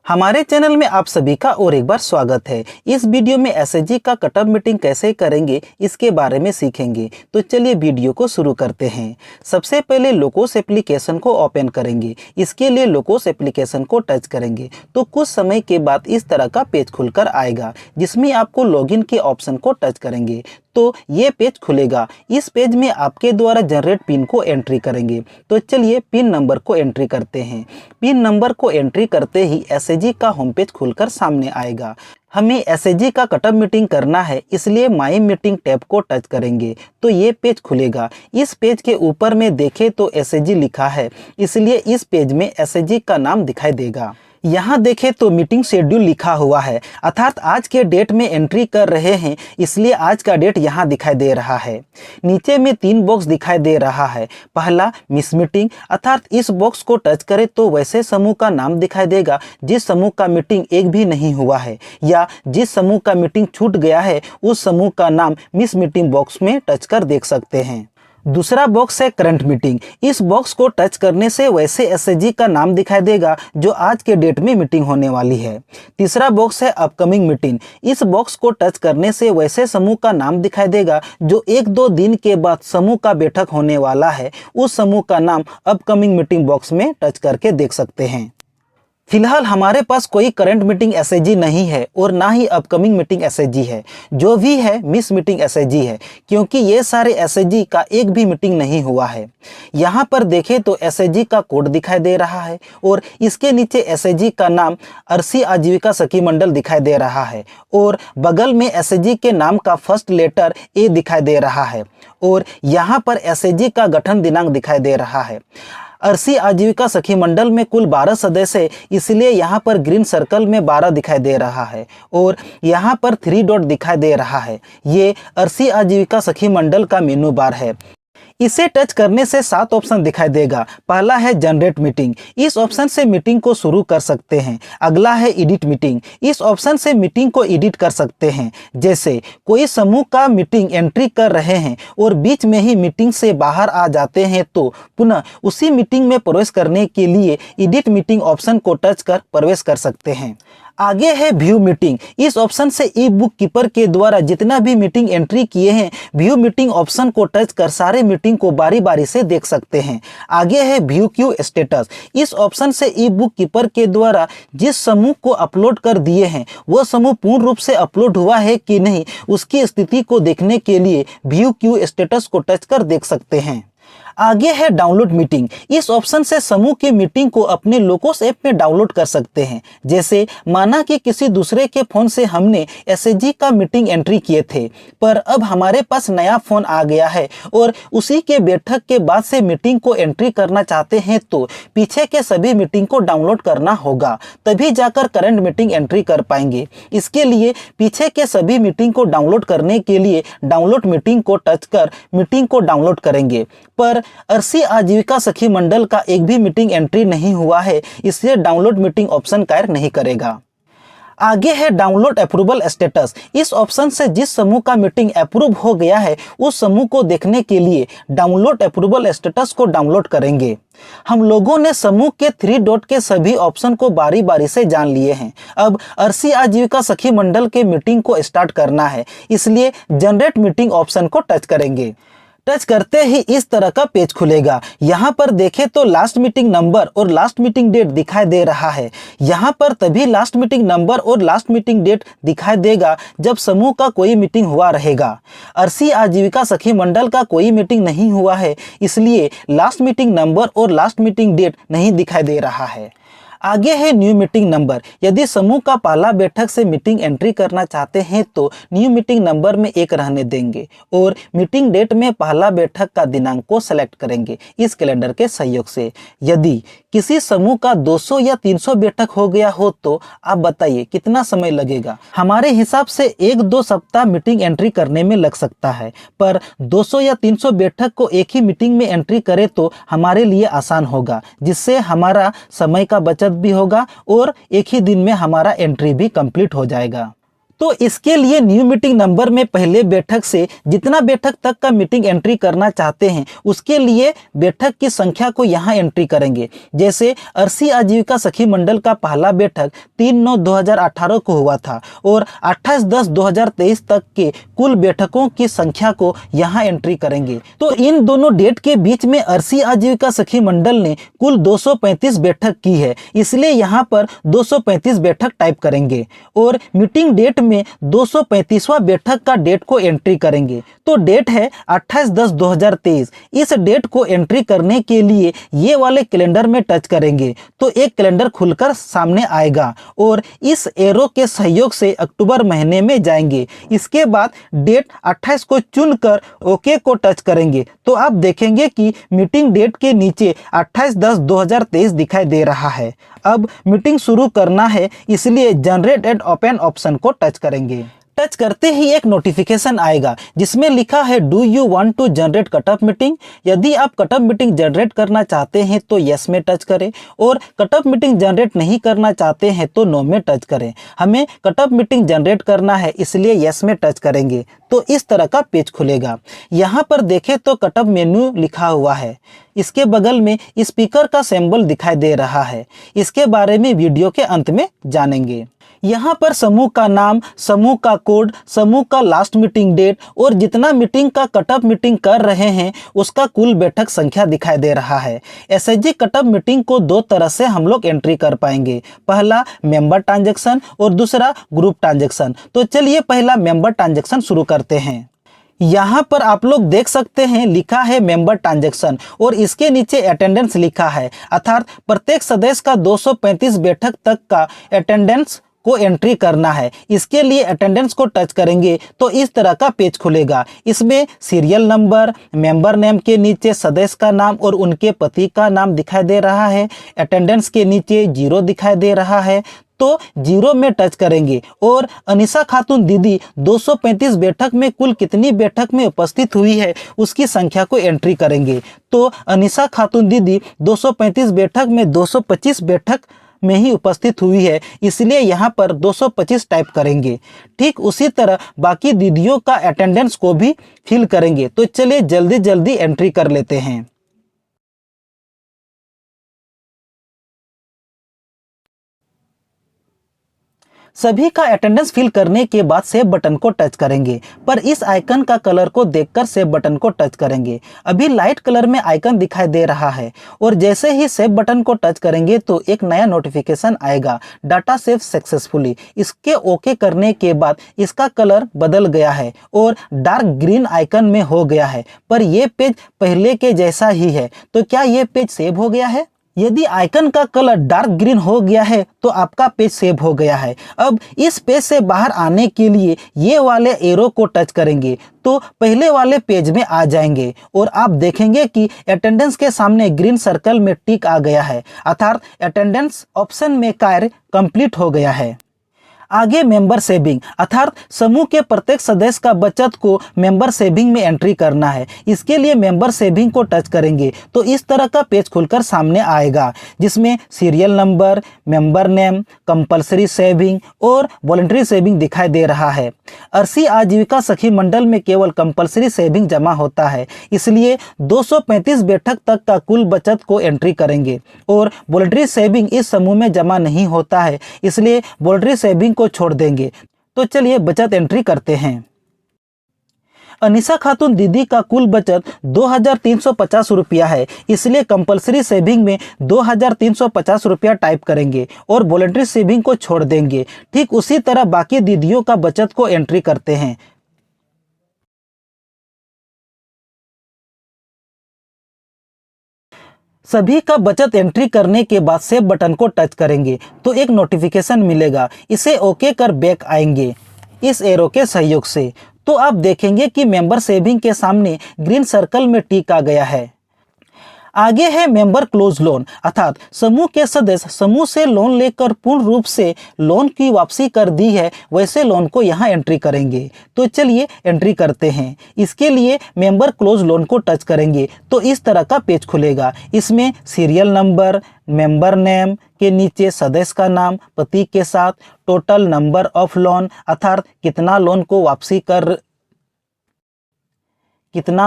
हमारे चैनल में आप सभी का और एक बार स्वागत है। इस वीडियो में एसएचजी का कटअप मीटिंग कैसे करेंगे इसके बारे में सीखेंगे। तो चलिए वीडियो को शुरू करते हैं। सबसे पहले लोकोस एप्लीकेशन को ओपन करेंगे। इसके लिए लोकोस एप्लीकेशन को टच करेंगे तो कुछ समय के बाद इस तरह का पेज खुलकर आएगा, जिसमें आपको लॉगिन के ऑप्शन को टच करेंगे तो ये पेज खुलेगा। इस पेज में आपके द्वारा जनरेट पिन को एंट्री करेंगे। तो चलिए पिन नंबर को एंट्री करते हैं। पिन नंबर को एंट्री करते ही एसएचजी का होम पेज खुलकर सामने आएगा। हमें एसएचजी का कटअप मीटिंग करना है, इसलिए माई मीटिंग टैब को टच करेंगे तो ये पेज खुलेगा। इस पेज के ऊपर में देखें तो एसएचजी लिखा है, इसलिए इस पेज में एसएचजी का नाम दिखाई देगा। यहाँ देखें तो मीटिंग शेड्यूल लिखा हुआ है, अर्थात आज के डेट में एंट्री कर रहे हैं, इसलिए आज का डेट यहाँ दिखाई दे रहा है। नीचे में 3 बॉक्स दिखाई दे रहा है। पहला मिस मीटिंग, अर्थात इस बॉक्स को टच करें तो वैसे समूह का नाम दिखाई देगा जिस समूह का मीटिंग एक भी नहीं हुआ है, या जिस समूह का मीटिंग छूट गया है उस समूह का नाम मिस मीटिंग बॉक्स में टच कर देख सकते हैं। दूसरा बॉक्स है करंट मीटिंग। इस बॉक्स को टच करने से वैसे एसएचजी का नाम दिखाई देगा जो आज के डेट में मीटिंग होने वाली है। तीसरा बॉक्स है अपकमिंग मीटिंग। इस बॉक्स को टच करने से वैसे समूह का नाम दिखाई देगा जो 1-2 दिन के बाद समूह का बैठक होने वाला है, उस समूह का नाम अपकमिंग मीटिंग बॉक्स में टच करके देख सकते हैं। फिलहाल हमारे पास कोई करंट मीटिंग एसएचजी नहीं है और ना ही अपकमिंग मीटिंग एसएचजी है। जो भी है मिस मीटिंग एसएचजी है, क्योंकि ये सारे एसएचजी का एक भी मीटिंग नहीं हुआ है। यहाँ पर देखें तो एसएचजी का कोड दिखाई दे रहा है और इसके नीचे एसएचजी का नाम अर्सी आजीविका सखी मंडल दिखाई दे रहा है और बगल में एसएचजी के नाम का फर्स्ट लेटर ए दिखाई दे रहा है और यहाँ पर एसएचजी का गठन दिनांक दिखाई दे रहा है। अर्सी आजीविका सखी मंडल में कुल 12 सदस्य है, इसलिए यहाँ पर ग्रीन सर्कल में 12 दिखाई दे रहा है और यहाँ पर 3 डॉट दिखाई दे रहा है। ये अर्सी आजीविका सखी मंडल का मेनू बार है। इसे टच करने से 7 ऑप्शन दिखाई देगा। पहला है जनरेट मीटिंग, इस ऑप्शन से मीटिंग को शुरू कर सकते हैं। अगला है एडिट मीटिंग, इस ऑप्शन से मीटिंग को एडिट कर सकते हैं। जैसे कोई समूह का मीटिंग एंट्री कर रहे हैं और बीच में ही मीटिंग से बाहर आ जाते हैं तो पुनः उसी मीटिंग में प्रवेश करने के लिए एडिट मीटिंग ऑप्शन को टच कर प्रवेश कर सकते हैं। आगे है व्यू मीटिंग, इस ऑप्शन से ई बुक कीपर के द्वारा जितना भी मीटिंग एंट्री किए हैं व्यू मीटिंग ऑप्शन को टच कर सारे मीटिंग को बारी बारी से देख सकते हैं। आगे है व्यू क्यू स्टेटस, इस ऑप्शन से ई बुक कीपर के द्वारा जिस समूह को अपलोड कर दिए हैं वह समूह पूर्ण रूप से अपलोड हुआ है कि नहीं, उसकी स्थिति को देखने के लिए व्यू क्यू स्टेटस को टच कर देख सकते हैं। आगे है डाउनलोड मीटिंग, इस ऑप्शन से समूह की मीटिंग को अपने लोकोस ऐप में डाउनलोड कर सकते हैं। जैसे माना कि किसी दूसरे के फोन से हमने एसएचजी का मीटिंग एंट्री किए थे, पर अब हमारे पास नया फोन आ गया है और उसी के बैठक के बाद से मीटिंग को एंट्री करना चाहते हैं तो पीछे के सभी मीटिंग को डाउनलोड करना होगा, तभी जाकर करंट मीटिंग एंट्री कर पाएंगे। इसके लिए पीछे के सभी मीटिंग को डाउनलोड करने के लिए डाउनलोड मीटिंग को टच कर मीटिंग को डाउनलोड करेंगे, पर अर्सी आजीविका सखी मंडल का एक भी मीटिंग एंट्री नहीं हुआ है, इसलिए डाउनलोड मीटिंग ऑप्शन कार्य नहीं करेगा। आगे है डाउनलोड अप्रूवल स्टेटस, इस ऑप्शन से जिस समूह का मीटिंग अप्रूव हो गया है उस समूह को देखने के लिए डाउनलोड अप्रूवल स्टेटस को डाउनलोड करेंगे। हम लोगों ने समूह के 3 डॉट के सभी ऑप्शन को बारी बारी से जान लिए हैं। अब अर्सी आजीविका सखी मंडल के मीटिंग को स्टार्ट करना है, इसलिए जनरेट मीटिंग ऑप्शन को टच करेंगे। टच करते ही इस तरह का पेज खुलेगा। यहाँ पर देखें तो लास्ट मीटिंग नंबर और लास्ट मीटिंग डेट दिखाई दे रहा है। यहाँ पर तभी लास्ट मीटिंग नंबर और लास्ट मीटिंग डेट दिखाई देगा जब समूह का कोई मीटिंग हुआ रहेगा। अर्सी आजीविका सखी मंडल का कोई मीटिंग नहीं हुआ है, इसलिए लास्ट मीटिंग नंबर और लास्ट मीटिंग डेट नहीं दिखाई दे रहा है। आगे है न्यू मीटिंग नंबर, यदि समूह का पहला बैठक से मीटिंग एंट्री करना चाहते हैं तो न्यू मीटिंग नंबर में 1 रहने देंगे और मीटिंग डेट में पहला बैठक का दिनांक को सेलेक्ट करेंगे इस कैलेंडर के सहयोग से। यदि किसी समूह का 200 या 300 बैठक हो गया हो तो आप बताइए कितना समय लगेगा। हमारे हिसाब से 1-2 सप्ताह मीटिंग एंट्री करने में लग सकता है, पर 200 या 300 बैठक को एक ही मीटिंग में एंट्री करें तो हमारे लिए आसान होगा, जिससे हमारा समय का बचत भी होगा और एक ही दिन में हमारा एंट्री भी कंप्लीट हो जाएगा। तो इसके लिए न्यू मीटिंग नंबर में पहले बैठक से जितना बैठक तक का मीटिंग एंट्री करना चाहते हैं उसके लिए बैठक की संख्या को यहाँ एंट्री करेंगे। जैसे अर्सी आजीविका सखी मंडल का पहला बैठक 3/9/2018 को हुआ था और 28/10/2023 तक के कुल बैठकों की संख्या को यहाँ एंट्री करेंगे। तो इन दोनों डेट के बीच में अर्सी आजीविका सखी मंडल ने कुल 235 बैठक की है, इसलिए यहाँ पर 235 बैठक टाइप करेंगे और मीटिंग डेट में 235वां बैठक का डेट को एंट्री करेंगे। तो डेट है 28/10/2023। इस डेट को एंट्री करने के लिए ये वाले कैलेंडर में टच करेंगे तो एक कैलेंडर खुलकर सामने आएगा और इस एरो के सहयोग से अक्टूबर महीने में जाएंगे। इसके बाद डेट 28 को चुनकर ओके को टच करेंगे तो आप देखेंगे कि मीटिंग डेट के नीचे 28/10/2023 दिखाई दे रहा है। अब मीटिंग शुरू करना है, इसलिए जनरेट एंड ओपन ऑप्शन को टच करेंगे। टच करते ही एक नोटिफिकेशन आएगा जिसमें लिखा है do you want to generate cut up meeting. यदि आप कटअप मीटिंग जनरेट करना चाहते हैं तो यस में टच करें और कटअप मीटिंग जनरेट नहीं करना चाहते हैं तो नो में टच करें। हमें कटअप मीटिंग जनरेट करना है इसलिए यस में टच करेंगे तो इस तरह का पेज खुलेगा। यहाँ पर देखें तो कटअप मेन्यू लिखा हुआ है, इसके बगल में स्पीकर का सिंबल दिखाई दे रहा है। इसके बारे में वीडियो के अंत में जानेंगे। यहाँ पर समूह का नाम, समूह का कोड, समूह का लास्ट मीटिंग डेट और जितना मीटिंग का कटअप मीटिंग कर रहे हैं उसका कुल बैठक संख्या दिखाई दे रहा है। एसएचजी कटअप मीटिंग को दो तरह से हम लोग एंट्री कर पाएंगे, पहला मेंबर ट्रांजैक्शन और दूसरा ग्रुप ट्रांजैक्शन। तो चलिए पहला मेंबर ट्रांजैक्शन शुरू करते हैं। यहाँ पर आप लोग देख सकते हैं लिखा है मेंबर ट्रांजैक्शन और इसके नीचे अटेंडेंस लिखा है, अर्थात प्रत्येक सदस्य का 235 बैठक तक का अटेंडेंस को एंट्री करना है। इसके लिए अटेंडेंस को टच करेंगे तो इस तरह का पेज खुलेगा। इसमें सीरियल नंबर, मेंबर नेम के नीचे सदस्य का नाम और उनके पति का नाम दिखाई दे रहा है। अटेंडेंस के नीचे 0 दिखाई दे रहा है तो 0 में टच करेंगे और अनिशा खातून दीदी 235 बैठक में कुल कितनी बैठक में उपस्थित हुई है उसकी संख्या को एंट्री करेंगे। तो अनिशा खातून दीदी 235 बैठक में 225 बैठक में ही उपस्थित हुई है, इसलिए यहाँ पर 225 टाइप करेंगे। ठीक उसी तरह बाकी दीदियों का अटेंडेंस को भी फिल करेंगे। तो चलिए जल्दी जल्दी एंट्री कर लेते हैं। सभी का अटेंडेंस फिल करने के बाद सेव बटन को टच करेंगे, पर इस आइकन का कलर को देखकर सेव बटन को टच करेंगे। अभी लाइट कलर में आइकन दिखाई दे रहा है और जैसे ही सेव बटन को टच करेंगे तो एक नया नोटिफिकेशन आएगा, डाटा सेव सक्सेसफुली। इसके ओके करने के बाद इसका कलर बदल गया है और डार्क ग्रीन आइकन में हो गया है, पर यह पेज पहले के जैसा ही है। तो क्या यह पेज सेव हो गया है? यदि आइकन का कलर डार्क ग्रीन हो गया है तो आपका पेज सेव हो गया है। अब इस पेज से बाहर आने के लिए ये वाले एरो को टच करेंगे तो पहले वाले पेज में आ जाएंगे और आप देखेंगे कि अटेंडेंस के सामने ग्रीन सर्कल में टिक आ गया है, अर्थात अटेंडेंस ऑप्शन में कार्य कंप्लीट हो गया है। आगे मेंबर सेविंग, अर्थात समूह के प्रत्येक सदस्य का बचत को मेंबर सेविंग में एंट्री करना है। इसके लिए मेंबर सेविंग को टच करेंगे तो इस तरह का पेज खुलकर सामने आएगा जिसमें serial number, member name, compulsory saving और वॉलंटरी सेविंग दिखाई दे रहा है। अर्सी आजीविका सखी मंडल में केवल कंपलसरी सेविंग जमा होता है, इसलिए 235 बैठक तक का कुल बचत को एंट्री करेंगे और वॉलंटरी सेविंग इस समूह में जमा नहीं होता है, इसलिए वॉलंटरी सेविंग को छोड़ देंगे। तो चलिए बचत एंट्री करते हैं। अनिशा खातून दीदी का कुल बचत 2350 रुपया है, इसलिए कंपलसरी सेविंग में 2350 रुपया टाइप करेंगे और वॉलंटरी सेविंग को छोड़ देंगे। ठीक उसी तरह बाकी दीदियों का बचत को एंट्री करते हैं। सभी का बचत एंट्री करने के बाद सेव बटन को टच करेंगे तो एक नोटिफिकेशन मिलेगा, इसे ओके कर बैक आएंगे इस एरो के सहयोग से। तो आप देखेंगे कि मेंबर सेविंग के सामने ग्रीन सर्कल में टिक आ गया है। आगे है मेंबर क्लोज लोन, अर्थात समूह के सदस्य समूह से लोन लेकर पूर्ण रूप से लोन की वापसी कर दी है, वैसे लोन को यहाँ एंट्री करेंगे। तो चलिए एंट्री करते हैं। इसके लिए मेंबर क्लोज लोन को टच करेंगे तो इस तरह का पेज खुलेगा। इसमें सीरियल नंबर, मेंबर नेम के नीचे सदस्य का नाम पति के साथ, टोटल नंबर ऑफ लोन, अर्थात कितना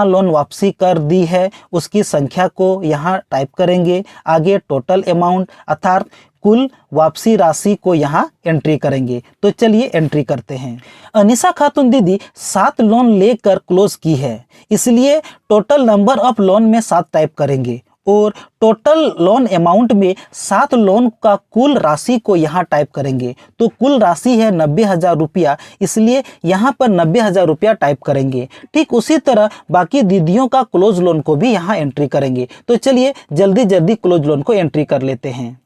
लोन वापसी कर दी है उसकी संख्या को यहाँ टाइप करेंगे। आगे टोटल अमाउंट, अर्थात कुल वापसी राशि को यहाँ एंट्री करेंगे। तो चलिए एंट्री करते हैं। अनीसा खातून दीदी 7 लोन लेकर क्लोज की है, इसलिए टोटल नंबर ऑफ लोन में 7 टाइप करेंगे और टोटल लोन अमाउंट में 7 लोन का कुल राशि को यहाँ टाइप करेंगे। तो कुल राशि है 90,000 रुपया, इसलिए यहाँ पर 90,000 रुपया टाइप करेंगे। ठीक उसी तरह बाकी दीदियों का क्लोज लोन को भी यहाँ एंट्री करेंगे। तो चलिए जल्दी जल्दी क्लोज लोन को एंट्री कर लेते हैं।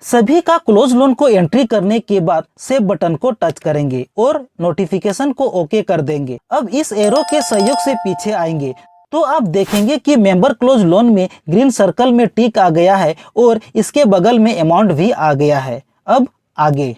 सभी का क्लोज लोन को एंट्री करने के बाद सेव बटन को टच करेंगे और नोटिफिकेशन को ओके कर देंगे। अब इस एरो के सहयोग से पीछे आएंगे तो आप देखेंगे कि मेंबर क्लोज लोन में ग्रीन सर्कल में टिक आ गया है और इसके बगल में अमाउंट भी आ गया है। अब आगे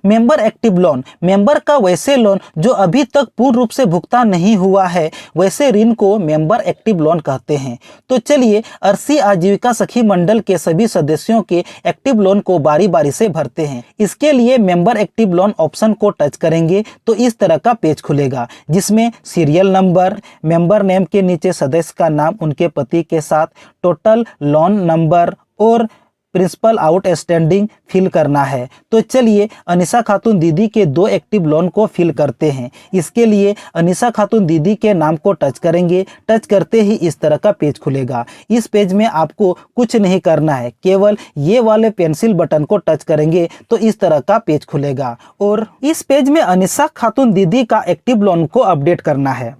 मेंबर एक्टिव लोन, मेंबर का वैसे लोन जो अभी तक पूर्ण रूप से भुगतान नहीं हुआ है, वैसे ऋण को मेंबर एक्टिव लोन कहते हैं। तो चलिए अर्सी आजीविका सखी मंडल के सभी सदस्यों के एक्टिव लोन को बारी बारी से भरते हैं। इसके लिए मेंबर एक्टिव लोन ऑप्शन को टच करेंगे तो इस तरह का पेज खुलेगा, जिसमें सीरियल नंबर, मेंबर नेम के नीचे सदस्य का नाम उनके पति के साथ, टोटल लोन नंबर और प्रिंसिपल आउटस्टैंडिंग फिल करना है। तो चलिए अनीसा खातून दीदी के 2 एक्टिव लोन को फिल करते हैं। इसके लिए अनीसा खातून दीदी के नाम को टच करेंगे। टच करते ही इस तरह का पेज खुलेगा। इस पेज में आपको कुछ नहीं करना है, केवल ये वाले पेंसिल बटन को टच करेंगे तो इस तरह का पेज खुलेगा और इस पेज में अनीसा खातून दीदी का एक्टिव लोन को अपडेट करना है।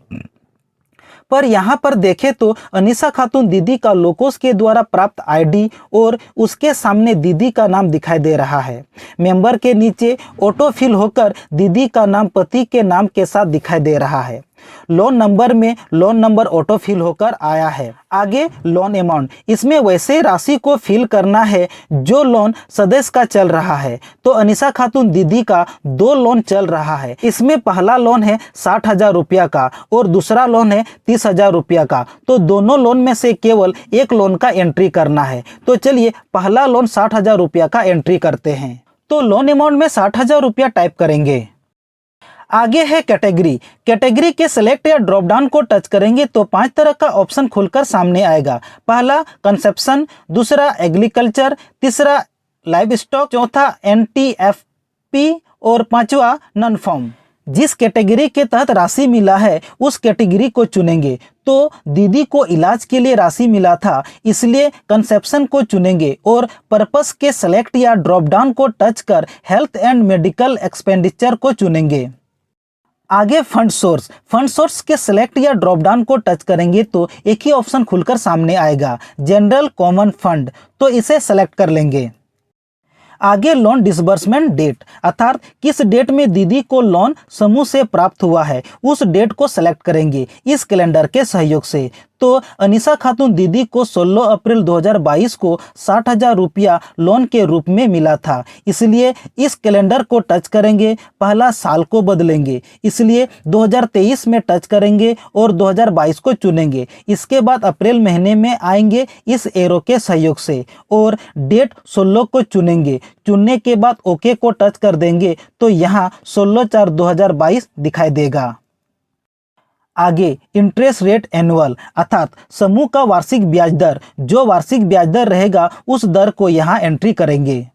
पर यहाँ पर देखें तो अनीसा खातून दीदी का लोकोस के द्वारा प्राप्त आईडी और उसके सामने दीदी का नाम दिखाई दे रहा है। मेंबर के नीचे ऑटो फिल होकर दीदी का नाम पति के नाम के साथ दिखाई दे रहा है। लोन नंबर में लोन नंबर ऑटो फिल होकर आया है। आगे लोन अमाउंट, इसमें वैसे राशि को फिल करना है जो लोन सदस्य का चल रहा है। तो अनीसा खातून दीदी का 2 लोन चल रहा है। इसमें पहला लोन है 60,000 रुपया का और दूसरा लोन है 30,000 रुपया का। तो दोनों लोन में से केवल एक लोन का एंट्री करना है। तो चलिए पहला लोन 60,000 रुपया का एंट्री करते हैं। तो लोन अमाउंट में 60,000 रुपया टाइप करेंगे। आगे है कैटेगरी। कैटेगरी के सिलेक्ट या ड्रॉप डाउन को टच करेंगे तो 5 तरह का ऑप्शन खुलकर सामने आएगा। पहला कंसेप्शन, दूसरा एग्रीकल्चर, तीसरा लाइव स्टॉक, चौथा NTFP और 5वां नॉन फॉर्म। जिस कैटेगरी के तहत राशि मिला है उस कैटेगरी को चुनेंगे। तो दीदी को इलाज के लिए राशि मिला था, इसलिए कंसेप्शन को चुनेंगे और पर्पस के सिलेक्ट या ड्रॉप डाउन को टच कर हेल्थ एंड मेडिकल एक्सपेंडिचर को चुनेंगे। आगे फंड सोर्स के सिलेक्ट या ड्रॉप डाउन को टच करेंगे तो एक ही ऑप्शन खुलकर सामने आएगा, जनरल कॉमन फंड। तो इसे सेलेक्ट कर लेंगे। आगे लोन डिसबर्समेंट डेट, अर्थात किस डेट में दीदी को लोन समूह से प्राप्त हुआ है उस डेट को सेलेक्ट करेंगे इस कैलेंडर के सहयोग से। तो अनीसा खातून दीदी को 16 अप्रैल 2022 को 60,000 रुपया लोन के रूप में मिला था, इसलिए इस कैलेंडर को टच करेंगे। पहला साल को बदलेंगे, इसलिए 2023 में टच करेंगे और 2022 को चुनेंगे। इसके बाद अप्रैल महीने में आएंगे इस एरो के सहयोग से और डेट 16 को चुनेंगे। चुनने के बाद ओके को टच कर देंगे तो यहाँ 16/4/2022 दिखाई देगा। आगे इंटरेस्ट रेट एनुअल, अर्थात समूह का वार्षिक ब्याज दर, जो वार्षिक ब्याज दर रहेगा उस दर को यहाँ एंट्री करेंगे।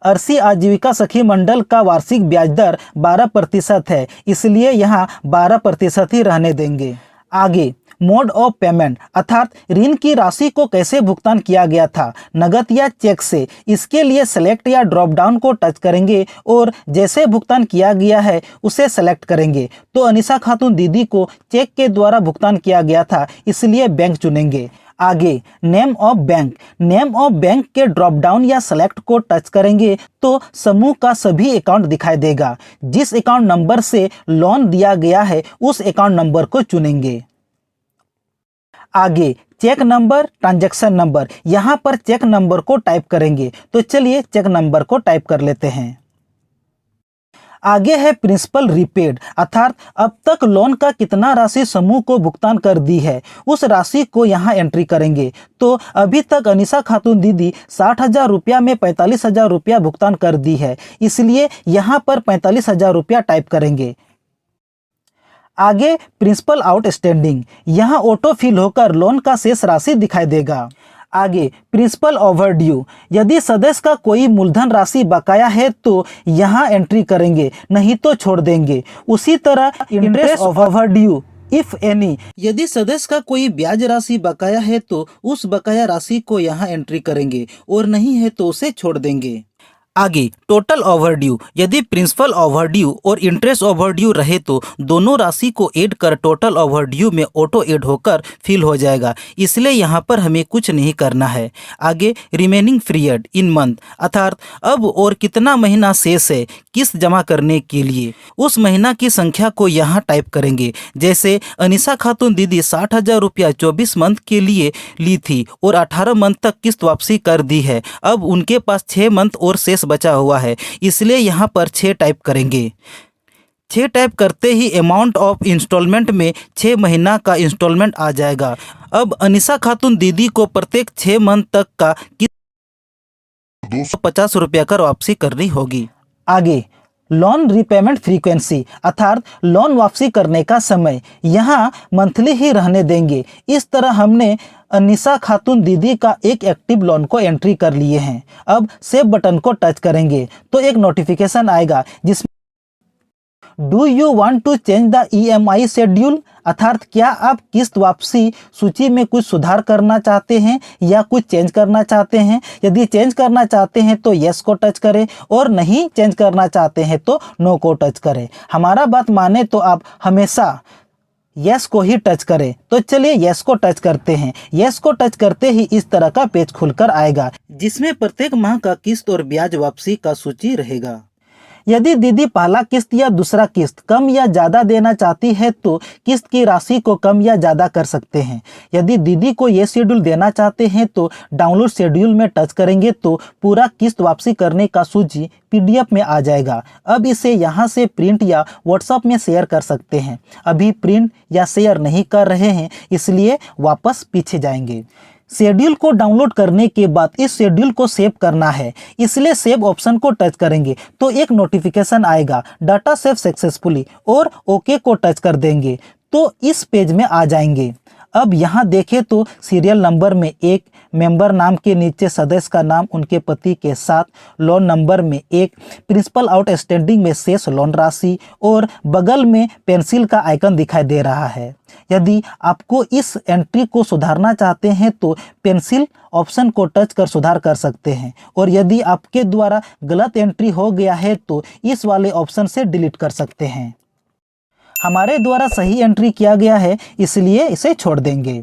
अर्सी आजीविका सखी मंडल का वार्षिक ब्याज दर 12% है, इसलिए यहाँ 12% ही रहने देंगे। आगे मोड ऑफ पेमेंट, अर्थात ऋण की राशि को कैसे भुगतान किया गया था, नगद या चेक से। इसके लिए सेलेक्ट या ड्रॉप डाउन को टच करेंगे और जैसे भुगतान किया गया है उसे सेलेक्ट करेंगे। तो अनीसा खातून दीदी को चेक के द्वारा भुगतान किया गया था, इसलिए बैंक चुनेंगे। आगे name of bank, name of bank के ड्रॉप डाउन या सेलेक्ट को टच करेंगे तो समूह का सभी अकाउंट दिखाई देगा। जिस अकाउंट नंबर से लोन दिया गया है उस अकाउंट नंबर को चुनेंगे। आगे चेक नंबर, ट्रांजैक्शन नंबर, यहाँ पर चेक नंबर को टाइप करेंगे। तो चलिए चेक नंबर को टाइप कर लेते हैं। आगे है प्रिंसिपल रिपेड, अर्थात अब तक लोन का कितना राशि समूह को भुगतान कर दी है उस राशि को यहाँ एंट्री करेंगे। तो अभी तक अनीसा खातून दीदी 60,000 रुपया में 45,000 रुपया भुगतान कर दी है, इसलिए यहाँ पर 45,000 रुपया टाइप करेंगे। आगे प्रिंसिपल आउटस्टैंडिंग, यहाँ ऑटो फिल होकर लोन का शेष राशि दिखाई देगा। आगे प्रिंसिपल ओवरड्यू, यदि सदस्य का कोई मूलधन राशि बकाया है तो यहाँ एंट्री करेंगे, नहीं तो छोड़ देंगे। उसी तरह इंटरेस्ट ओवरड्यू इफ एनी, यदि सदस्य का कोई ब्याज राशि बकाया है तो उस बकाया राशि को यहाँ एंट्री करेंगे और नहीं है तो उसे छोड़ देंगे। आगे टोटल ओवरड्यू, यदि प्रिंसिपल ओवरड्यू और इंटरेस्ट ओवरड्यू रहे तो दोनों राशि को ऐड कर टोटल ओवरड्यू में ऑटो ऐड होकर फिल हो जाएगा, इसलिए यहाँ पर हमें कुछ नहीं करना है। आगे रिमेनिंग पीरियड इन मंथ, अर्थात अब और कितना महीना शेष है किस्त जमा करने के लिए, उस महीना की संख्या को यहाँ टाइप करेंगे। जैसे अनीसा खातून दीदी 60,000 रुपया 24 मंथ के लिए ली थी और 18 मंथ तक किस्त वापसी कर दी है, अब उनके पास 6 मंथ और शेष बचा हुआ है, इसलिए यहाँ पर 6 टाइप करेंगे। 6 टाइप करते ही अमाउंट ऑफ इंस्टॉलमेंट में 6 महीना का इंस्टॉलमेंट आ जाएगा। अब अनीसा खातून दीदी को प्रत्येक 6 मंथ तक का 250 रुपया कर वापसी करनी होगी। आगे लोन रीपेमेंट फ्रीक्वेंसी, अर्थात लोन वापसी करने का समय यहाँ मंथली ही रहने देंगे। इस तरह हमने अनीसा खातून दीदी का एक एक्टिव लोन को एंट्री कर लिए हैं। अब सेव बटन को टच करेंगे तो एक नोटिफिकेशन आएगा जिसमें do you want to change the EMI schedule, अर्थात क्या आप किस्त वापसी सूची में कुछ सुधार करना चाहते हैं या कुछ चेंज करना चाहते हैं। यदि चेंज करना चाहते हैं तो यस को टच करें और नहीं चेंज करना चाहते हैं तो नो को टच करें। हमारा बात माने तो आप हमेशा यस को ही टच करें। तो चलिए यस को टच करते हैं। यस को टच करते ही इस तरह का पेज खुलकर आएगा जिसमें प्रत्येक माह का किस्त और ब्याज वापसी का सूची रहेगा। यदि दीदी पहला किस्त या दूसरा किस्त कम या ज़्यादा देना चाहती है तो किस्त की राशि को कम या ज़्यादा कर सकते हैं। यदि दीदी को ये शेड्यूल देना चाहते हैं तो डाउनलोड शेड्यूल में टच करेंगे तो पूरा किस्त वापसी करने का सूची PDF में आ जाएगा। अब इसे यहाँ से प्रिंट या व्हाट्सएप में शेयर कर सकते हैं। अभी प्रिंट या शेयर नहीं कर रहे हैं, इसलिए वापस पीछे जाएंगे। शेड्यूल को डाउनलोड करने के बाद इस शेड्यूल को सेव करना है, इसलिए सेव ऑप्शन को टच करेंगे तो एक नोटिफिकेशन आएगा डाटा सेव सक्सेसफुली और ओके को टच कर देंगे तो इस पेज में आ जाएंगे। अब यहाँ देखें तो सीरियल नंबर में 1, मेंबर नाम के नीचे सदस्य का नाम उनके पति के साथ, लोन नंबर में 1, प्रिंसिपल आउटस्टैंडिंग में शेष लोन राशि और बगल में पेंसिल का आइकन दिखाई दे रहा है। यदि आपको इस एंट्री को सुधारना चाहते हैं तो पेंसिल ऑप्शन को टच कर सुधार कर सकते हैं और यदि आपके द्वारा गलत एंट्री हो गया है तो इस वाले ऑप्शन से डिलीट कर सकते हैं। हमारे द्वारा सही एंट्री किया गया है, इसलिए इसे छोड़ देंगे।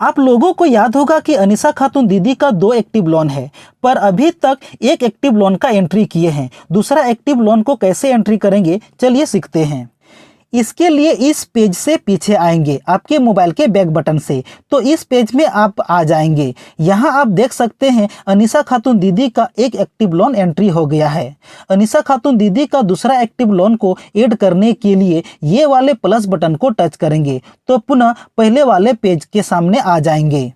आप लोगों को याद होगा कि अनीसा खातून दीदी का 2 एक्टिव लोन है, पर अभी तक एक एक्टिव लोन का एंट्री किए हैं। दूसरा एक्टिव लोन को कैसे एंट्री करेंगे, चलिए सीखते हैं। इसके लिए इस पेज से पीछे आएंगे आपके मोबाइल के बैक बटन से, तो इस पेज में आप आ जाएंगे। यहाँ आप देख सकते हैं अनीसा खातून दीदी का एक एक्टिव लोन एंट्री हो गया है। अनीसा खातून दीदी का दूसरा एक्टिव लोन को ऐड करने के लिए ये वाले प्लस बटन को टच करेंगे तो पुनः पहले वाले पेज के सामने आ जाएंगे।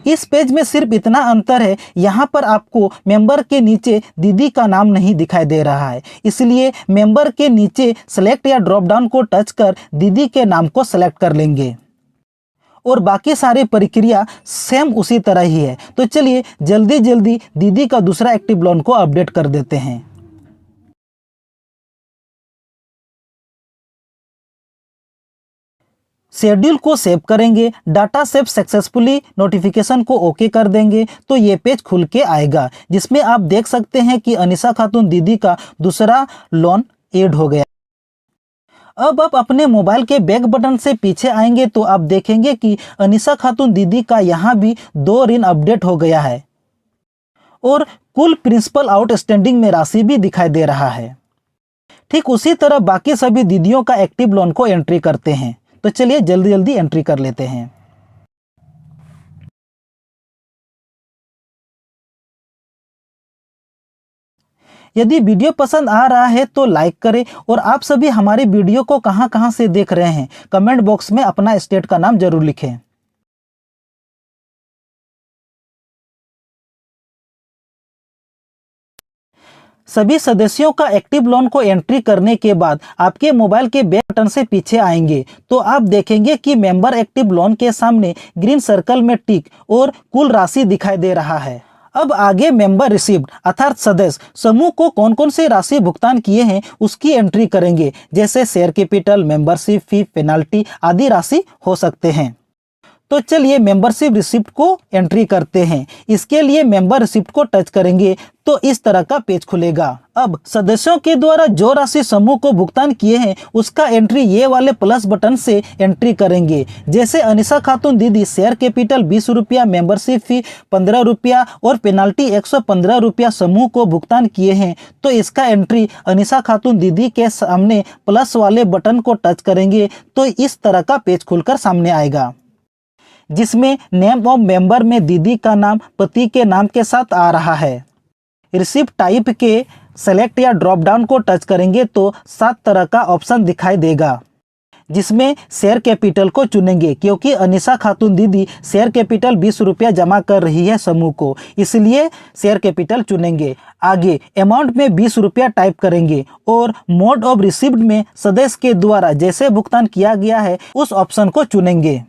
इस पेज में सिर्फ इतना अंतर है, यहाँ पर आपको मेंबर के नीचे दीदी का नाम नहीं दिखाई दे रहा है, इसलिए मेंबर के नीचे सेलेक्ट या ड्रॉप डाउन को टच कर दीदी के नाम को सेलेक्ट कर लेंगे और बाकी सारी प्रक्रिया सेम उसी तरह ही है। तो चलिए जल्दी जल्दी दीदी का दूसरा एक्टिव लोन को अपडेट कर देते हैं। शेड्यूल को सेव करेंगे, डाटा सेव सक्सेसफुली, नोटिफिकेशन को ओके कर देंगे तो ये पेज खुल के आएगा जिसमें आप देख सकते हैं कि अनीसा खातून दीदी का दूसरा लोन ऐड हो गया। अब आप अपने मोबाइल के बैक बटन से पीछे आएंगे तो आप देखेंगे कि अनीसा खातून दीदी का यहाँ भी 2 ऋण अपडेट हो गया है और कुल प्रिंसिपल आउटस्टैंडिंग में राशि भी दिखाई दे रहा है। ठीक उसी तरह बाकी सभी दीदियों का एक्टिव लोन को एंट्री करते हैं। तो चलिए जल्दी जल्दी एंट्री कर लेते हैं। यदि वीडियो पसंद आ रहा है तो लाइक करें और आप सभी हमारे वीडियो को कहां से देख रहे हैं कमेंट बॉक्स में अपना स्टेट का नाम जरूर लिखें। सभी सदस्यों का एक्टिव लोन को एंट्री करने के बाद आपके मोबाइल के बैक बटन से पीछे आएंगे तो आप देखेंगे कि मेंबर एक्टिव लोन के सामने ग्रीन सर्कल में टिक और कुल राशि दिखाई दे रहा है। अब आगे मेंबर रिसीव्ड अर्थात सदस्य समूह को कौन कौन से राशि भुगतान किए हैं उसकी एंट्री करेंगे, जैसे share capital, membership fee, penalty आदि राशि हो सकते हैं। तो चलिए मेंबरशिप रिसिप्ट को एंट्री करते हैं। इसके लिए मेंबर रिसिप्ट को टच करेंगे तो इस तरह का पेज खुलेगा। अब सदस्यों के द्वारा जो राशि समूह को भुगतान किए हैं उसका एंट्री ये वाले प्लस बटन से एंट्री करेंगे, जैसे अनीसा खातून दीदी शेयर कैपिटल 20 रुपया, मेंबरशिप फी 15 रुपया और पेनाल्टी 115 रुपया समूह को भुगतान किए हैं तो इसका एंट्री अनीसा खातून दीदी के सामने प्लस वाले बटन को टच करेंगे तो इस तरह का पेज खुलकर सामने आएगा, जिसमें नेम ऑफ मेंबर में दीदी का नाम पति के नाम के साथ आ रहा है। रिसिप्ट टाइप के सेलेक्ट या ड्रॉप डाउन को टच करेंगे तो 7 तरह का ऑप्शन दिखाई देगा, जिसमें शेयर कैपिटल को चुनेंगे क्योंकि अनीसा खातून दीदी शेयर कैपिटल 20 रुपया जमा कर रही है समूह को, इसलिए शेयर कैपिटल चुनेंगे। आगे अमाउंट में 20 रुपया टाइप करेंगे और मोड ऑफ रिसिप्ट में सदस्य के द्वारा जैसे भुगतान किया गया है उस ऑप्शन को चुनेंगे।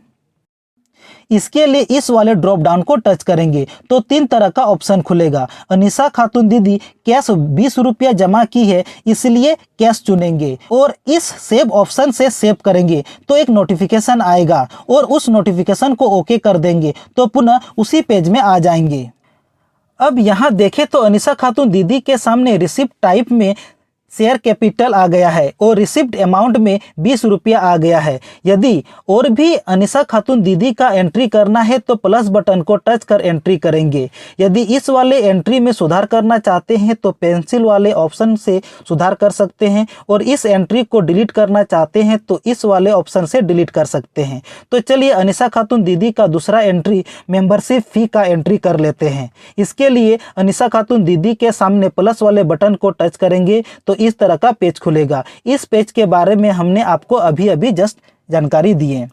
इसके लिए इस वाले ड्रॉप डाउन को टच करेंगे तो 3 तरह का ऑप्शन खुलेगा। अनीसा खातून दीदी कैश 20 रुपया जमा की है इसलिए कैश चुनेंगे और इस सेव ऑप्शन से सेव करेंगे तो एक नोटिफिकेशन आएगा और उस नोटिफिकेशन को ओके कर देंगे तो पुनः उसी पेज में आ जाएंगे। अब यहाँ देखें तो अनीसा खातून दीदी के सामने रिसिप्ट टाइप में शेयर कैपिटल आ गया है और रिसिप्ट अमाउंट में 20 रुपया आ गया है। यदि और भी अनीसा खातून दीदी का एंट्री करना है तो प्लस बटन को टच कर एंट्री करेंगे। यदि इस वाले एंट्री में सुधार करना चाहते हैं तो पेंसिल वाले ऑप्शन से सुधार कर सकते हैं और इस एंट्री को डिलीट करना चाहते हैं तो इस वाले ऑप्शन से डिलीट कर सकते हैं। तो चलिए अनीसा खातून दीदी का दूसरा एंट्री मेंबरशिप फी का एंट्री कर लेते हैं। इसके लिए अनीसा खातून दीदी के सामने प्लस वाले बटन को टच करेंगे तो इस तरह का पेज खुलेगा। इस पेज के बारे में हमने आपको अभी जस्ट जानकारी दी है।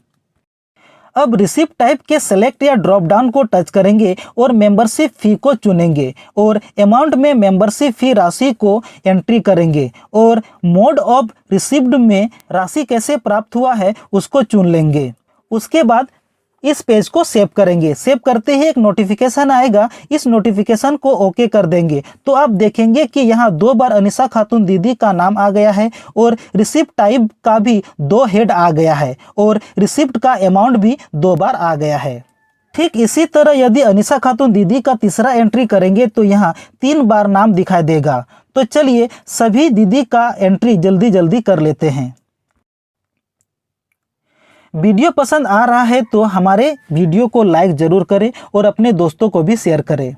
अब रिसिप्ट टाइप के सेलेक्ट या ड्रॉप डाउन को टच करेंगे और मेंबरशिप फी को चुनेंगे और अमाउंट में मेंबरशिप फी राशि को एंट्री करेंगे और मोड ऑफ रिसिप्ट में राशि कैसे प्राप्त हुआ है उसको चुन लेंगे। उसके बाद इस पेज को सेव करेंगे। सेव करते ही एक नोटिफिकेशन आएगा, इस नोटिफिकेशन को ओके कर देंगे तो आप देखेंगे कि यहाँ 2 बार अनीसा खातून दीदी का नाम आ गया है और रिसिप्ट टाइप का भी 2 हेड आ गया है और रिसिप्ट का अमाउंट भी 2 बार आ गया है। ठीक इसी तरह यदि अनीसा खातून दीदी का तीसरा एंट्री करेंगे तो यहाँ 3 बार नाम दिखाई देगा। तो चलिए सभी दीदी का एंट्री जल्दी जल्दी कर लेते हैं। वीडियो पसंद आ रहा है तो हमारे वीडियो को लाइक जरूर करें और अपने दोस्तों को भी शेयर करें।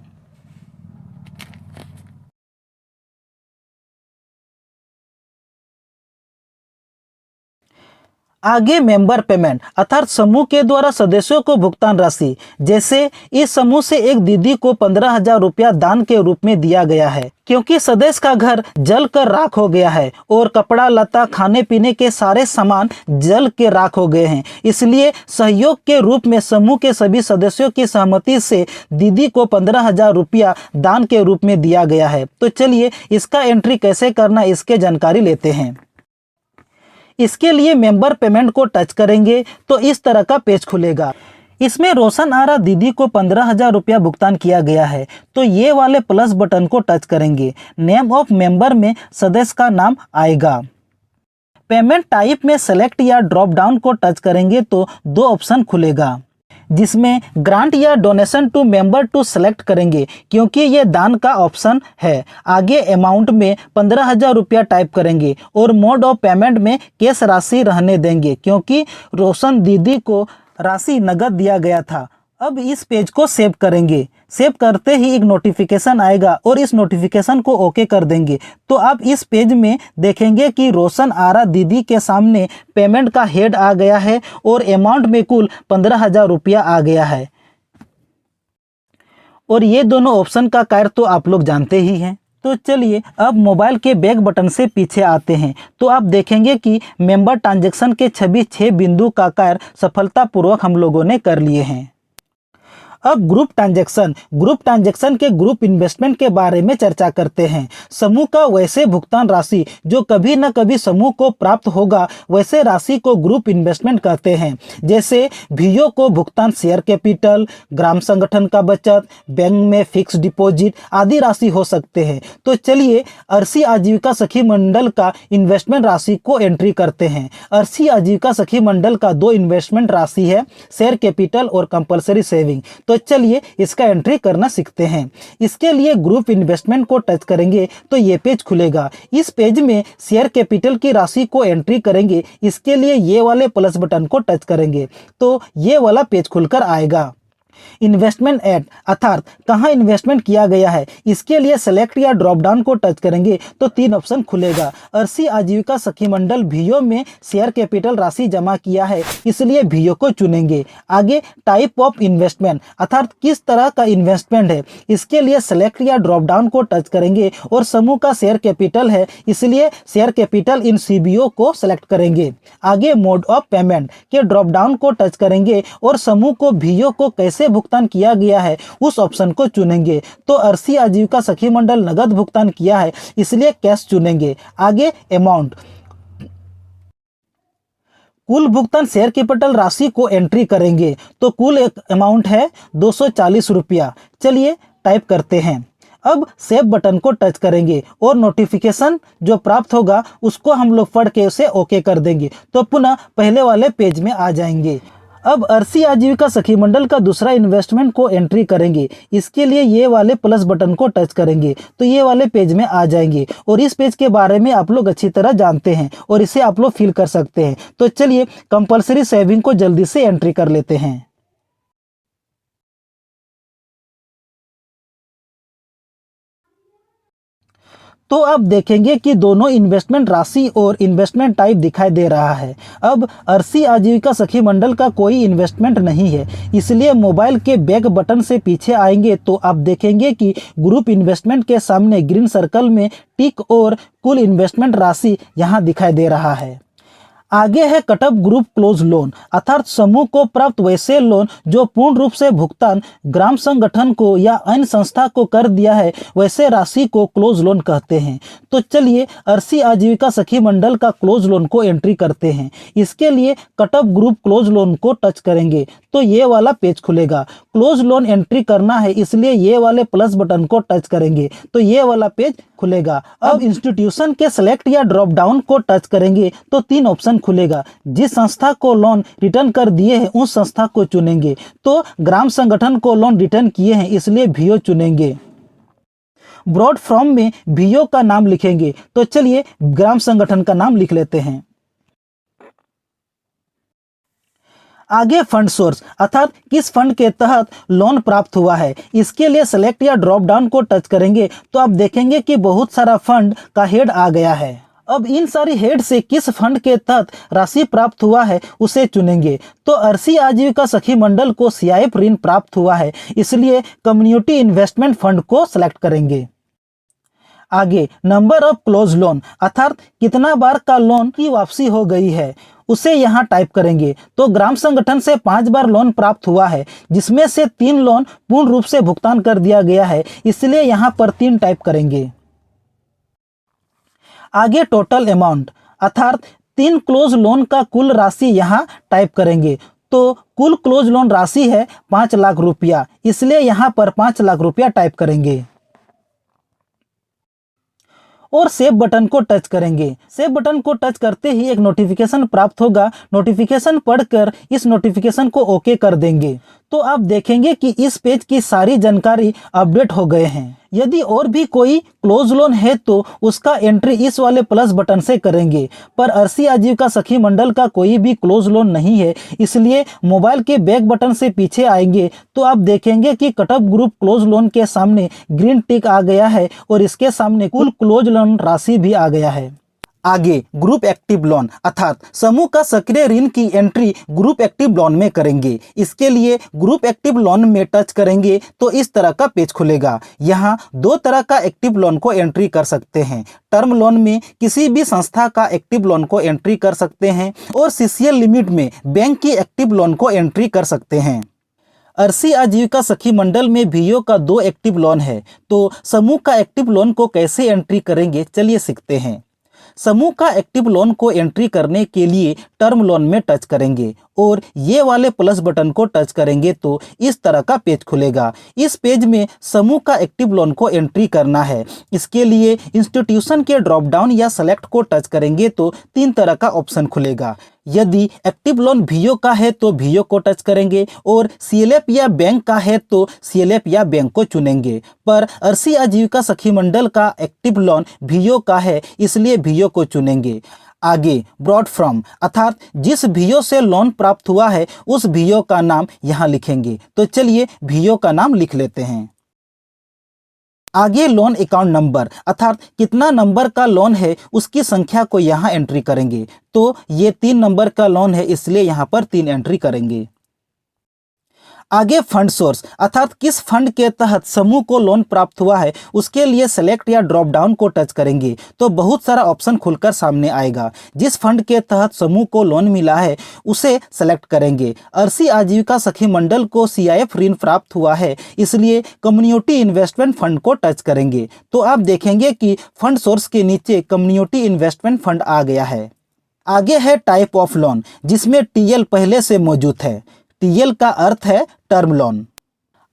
आगे मेंबर पेमेंट अर्थात समूह के द्वारा सदस्यों को भुगतान राशि, जैसे इस समूह से एक दीदी को 15,000 रुपया दान के रूप में दिया गया है क्योंकि सदस्य का घर जल कर राख हो गया है और कपड़ा लता खाने पीने के सारे सामान जल के राख हो गए हैं, इसलिए सहयोग के रूप में समूह के सभी सदस्यों की सहमति से दीदी को 15,000 रुपया दान के रूप में दिया गया है। तो चलिए इसका एंट्री कैसे करना इसके जानकारी लेते हैं। इसके लिए मेंबर पेमेंट को टच करेंगे तो इस तरह का पेज खुलेगा। इसमें रोशन आरा दीदी को 15,000 रुपया भुगतान किया गया है तो ये वाले प्लस बटन को टच करेंगे। नेम ऑफ मेंबर में सदस्य का नाम आएगा। पेमेंट टाइप में सेलेक्ट या ड्रॉप डाउन को टच करेंगे तो 2 ऑप्शन खुलेगा, जिसमें ग्रांट या donation to member to select करेंगे क्योंकि ये दान का ऑप्शन है। आगे अमाउंट में 15,000 रुपया टाइप करेंगे और मोड ऑफ पेमेंट में कैश राशि रहने देंगे क्योंकि रोशन दीदी को राशि नगद दिया गया था। अब इस पेज को सेव करेंगे। सेव करते ही एक नोटिफिकेशन आएगा और इस नोटिफिकेशन को ओके कर देंगे तो आप इस पेज में देखेंगे कि रोशन आरा दीदी के सामने पेमेंट का हेड आ गया है और अमाउंट में कुल 15,000 रुपया आ गया है। और ये दोनों ऑप्शन का कार्य तो आप लोग जानते ही हैं। तो चलिए अब मोबाइल के बैक बटन से पीछे आते हैं तो आप देखेंगे कि मेंबर ट्रांजैक्शन के सभी 6 बिंदु का कार्य सफलतापूर्वक हम लोगों ने कर लिए हैं। अब ग्रुप ट्रांजैक्शन के ग्रुप इन्वेस्टमेंट के बारे में चर्चा करते हैं। समूह का वैसे भुगतान राशि जो कभी न कभी समूह को प्राप्त होगा वैसे राशि को ग्रुप इन्वेस्टमेंट कहते हैं। जैसे भीओ को भुगतान शेयर कैपिटल, ग्राम संगठन का बचत, बैंक में फिक्स डिपॉजिट आदि राशि हो सकते हैं। तो चलिए अर्सी आजीविका सखी मंडल का इन्वेस्टमेंट राशि को एंट्री करते हैं। अर्सी आजीविका सखी मंडल का 2 इन्वेस्टमेंट राशि है, शेयर कैपिटल और कंपलसरी सेविंग। तो चलिए इसका एंट्री करना सीखते हैं। इसके लिए ग्रुप इन्वेस्टमेंट को टच करेंगे तो ये पेज खुलेगा। इस पेज में शेयर कैपिटल की राशि को एंट्री करेंगे। इसके लिए ये वाले प्लस बटन को टच करेंगे तो ये वाला पेज खुलकर आएगा। इन्वेस्टमेंट एट अर्थात कहाँ इन्वेस्टमेंट किया गया है, इसके लिए सेलेक्ट या ड्रॉप डाउन को टच करेंगे तो 3 ऑप्शन खुलेगा। अर्सी आजीविका सखी मंडल भीओ में शेयर कैपिटल राशि जमा किया है इसलिए भीओ को चुनेंगे। आगे टाइप ऑफ इन्वेस्टमेंट अर्थात किस तरह का इन्वेस्टमेंट है, इसके लिए सेलेक्ट या ड्रॉप डाउन को टच करेंगे और समूह का शेयर कैपिटल है इसलिए शेयर कैपिटल इन सीबीओ को सेलेक्ट करेंगे। आगे मोड ऑफ पेमेंट के ड्रॉप डाउन को टच करेंगे और समूह को भीओ को कैसे भुगतान किया गया है उस ऑप्शन को चुनेंगे। तो अर्सी आजीविका सखी मंडल नगद भुगतान किया है इसलिए कैश चुनेंगे। आगे अमाउंट कुल भुगतान शेयर कैपिटल राशि को एंट्री करेंगे तो कुल एक अमाउंट है 240 रुपया। चलिए टाइप करते हैं। अब सेव बटन को टच करेंगे और नोटिफिकेशन जो प्राप्त होगा उसको हम लोग पढ़ के उसे ओके कर देंगे तो पुनः पहले वाले पेज में आ जाएंगे। अब अर्सी आजीविका सखी मंडल का दूसरा इन्वेस्टमेंट को एंट्री करेंगे। इसके लिए ये वाले प्लस बटन को टच करेंगे तो ये वाले पेज में आ जाएंगे और इस पेज के बारे में आप लोग अच्छी तरह जानते हैं और इसे आप लोग फिल कर सकते हैं। तो चलिए कंपलसरी सेविंग को जल्दी से एंट्री कर लेते हैं। तो आप देखेंगे कि दोनों इन्वेस्टमेंट राशि और इन्वेस्टमेंट टाइप दिखाई दे रहा है। अब अर्सी आजीविका सखी मंडल का कोई इन्वेस्टमेंट नहीं है इसलिए मोबाइल के बैक बटन से पीछे आएंगे तो आप देखेंगे कि ग्रुप इन्वेस्टमेंट के सामने ग्रीन सर्कल में टिक और कुल इन्वेस्टमेंट राशि यहाँ दिखाई दे रहा है। आगे है कटअप ग्रुप क्लोज लोन अर्थात समूह को प्राप्त वैसे लोन जो पूर्ण रूप से भुगतान ग्राम संगठन को या अन्य संस्था को कर दिया है वैसे राशि को क्लोज लोन कहते हैं। तो चलिए अर्सी आजीविका सखी मंडल का क्लोज लोन को एंट्री करते हैं। इसके लिए कटअप ग्रुप क्लोज लोन को टच करेंगे तो ये वाला पेज खुलेगा। क्लोज लोन एंट्री करना है इसलिए ये वाले प्लस बटन को टच करेंगे तो ये वाला पेज खुलेगा। अब इंस्टीट्यूशन के सेलेक्ट या ड्रॉप डाउन को टच करेंगे तो 3 ऑप्शन खुलेगा। जिस संस्था को लोन रिटर्न कर दिए हैं उस संस्था को चुनेंगे। तो ग्राम संगठन को लोन रिटर्न किए हैं इसलिए भीओ चुनेंगे। ब्रॉड फ्रॉम में भीओ का नाम लिखेंगे तो चलिए ग्राम संगठन का नाम लिख लेते हैं। आगे फंड सोर्स अर्थात किस फंड के तहत लोन प्राप्त हुआ है, इसके लिए सेलेक्ट या ड्रॉप डाउन को टच करेंगे तो आप देखेंगे कि बहुत सारा फंड का हेड आ गया है। अब इन सारी हेड से किस फंड के तहत राशि प्राप्त हुआ है उसे चुनेंगे। तो अर्सी आजीविका सखी मंडल को सीआईएफ ऋण प्राप्त हुआ है इसलिए कम्युनिटी इन्वेस्टमेंट फंड को सेलेक्ट करेंगे। आगे नंबर ऑफ क्लोज लोन अर्थात कितना बार का लोन की वापसी हो गई है उसे यहाँ टाइप करेंगे। तो ग्राम संगठन से 5 बार लोन प्राप्त हुआ है जिसमें से 3 लोन पूर्ण रूप से भुगतान कर दिया गया है इसलिए यहाँ पर 3 टाइप करेंगे। आगे टोटल अमाउंट अर्थात 3 क्लोज लोन का कुल राशि यहाँ टाइप करेंगे। तो कुल क्लोज लोन राशि है 5 लाख रुपया इसलिए यहाँ पर 5 लाख रुपया टाइप करेंगे और सेव बटन को टच करेंगे। सेव बटन को टच करते ही एक नोटिफिकेशन प्राप्त होगा। नोटिफिकेशन पढ़कर इस नोटिफिकेशन को ओके कर देंगे तो आप देखेंगे कि इस पेज की सारी जानकारी अपडेट हो गए हैं। यदि और भी कोई क्लोज लोन है तो उसका एंट्री इस वाले प्लस बटन से करेंगे, पर अर्सी आजीविका सखी मंडल का कोई भी क्लोज लोन नहीं है, इसलिए मोबाइल के बैक बटन से पीछे आएंगे तो आप देखेंगे कि कटअप ग्रुप क्लोज लोन के सामने ग्रीन टिक आ गया है और इसके सामने कुल क्लोज लोन राशि भी आ गया है। आगे ग्रुप एक्टिव लोन अर्थात समूह का सक्रिय ऋण की एंट्री ग्रुप एक्टिव लोन में करेंगे। इसके लिए ग्रुप एक्टिव लोन में टच करेंगे तो इस तरह का पेज खुलेगा। यहाँ दो तरह का एक्टिव लोन को एंट्री कर सकते हैं। टर्म लोन में किसी भी संस्था का एक्टिव लोन को एंट्री कर सकते हैं और सीसीएल लिमिट में बैंक की एक्टिव लोन को एंट्री कर सकते हैं। अर्सी आजीविका सखी मंडल में भीओ का 2 एक्टिव लोन है, तो समूह का एक्टिव लोन को कैसे एंट्री करेंगे चलिए सीखते हैं। समूह का एक्टिव लोन को एंट्री करने के लिए टर्म लोन में टच करेंगे और ये वाले प्लस बटन को टच करेंगे तो इस तरह का पेज खुलेगा। इस पेज में समूह का एक्टिव लोन को एंट्री करना है। इसके लिए इंस्टीट्यूशन के ड्रॉप डाउन या सेलेक्ट को टच करेंगे तो 3 तरह का ऑप्शन खुलेगा। यदि एक्टिव लोन भीओ का है तो भीओ को टच करेंगे और सीएलएफ या बैंक का है तो सीएलएफ या बैंक को चुनेंगे। पर अर्सी आजीविका सखी मंडल का एक्टिव लोन भीओ का है, इसलिए भीओ को चुनेंगे। आगे ब्रॉड फ्रॉम अर्थात जिस भीओ से लोन प्राप्त हुआ है उस भीओ का नाम यहाँ लिखेंगे। तो चलिए भीओ का नाम लिख लेते हैं। आगे लोन अकाउंट नंबर अर्थात कितना नंबर का लोन है उसकी संख्या को यहाँ एंट्री करेंगे। तो ये 3 नंबर का लोन है, इसलिए यहाँ पर 3 एंट्री करेंगे। आगे फंड सोर्स अर्थात किस फंड के तहत समूह को लोन प्राप्त हुआ है उसके लिए सेलेक्ट या ड्रॉप डाउन को टच करेंगे तो बहुत सारा ऑप्शन खुलकर सामने आएगा। जिस फंड के तहत समूह को लोन मिला है उसे सेलेक्ट करेंगे। अर्सी आजीविका सखी मंडल को सीआईएफ ऋण प्राप्त हुआ है, इसलिए कम्युनिटी इन्वेस्टमेंट फंड को टच करेंगे तो आप देखेंगे कि फंड सोर्स के नीचे कम्युनिटी इन्वेस्टमेंट फंड आ गया है। आगे है टाइप ऑफ लोन जिसमें टीएल पहले से मौजूद है। टीएल का अर्थ है टर्म लोन।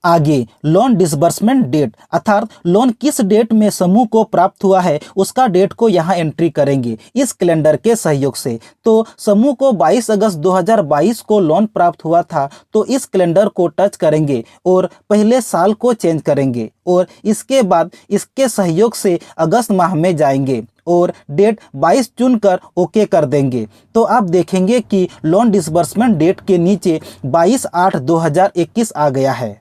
आगे लोन डिसबर्समेंट डेट अर्थात लोन किस डेट में समूह को प्राप्त हुआ है उसका डेट को यहाँ एंट्री करेंगे इस कैलेंडर के सहयोग से। तो समूह को 22 अगस्त 2022 को लोन प्राप्त हुआ था तो इस कैलेंडर को टच करेंगे और पहले साल को चेंज करेंगे और इसके बाद इसके सहयोग से अगस्त माह में जाएंगे और डेट 22 चुनकर ओके कर देंगे। तो आप देखेंगे कि लोन डिसबर्समेंट डेट के नीचे 22/8/2021 आ गया है।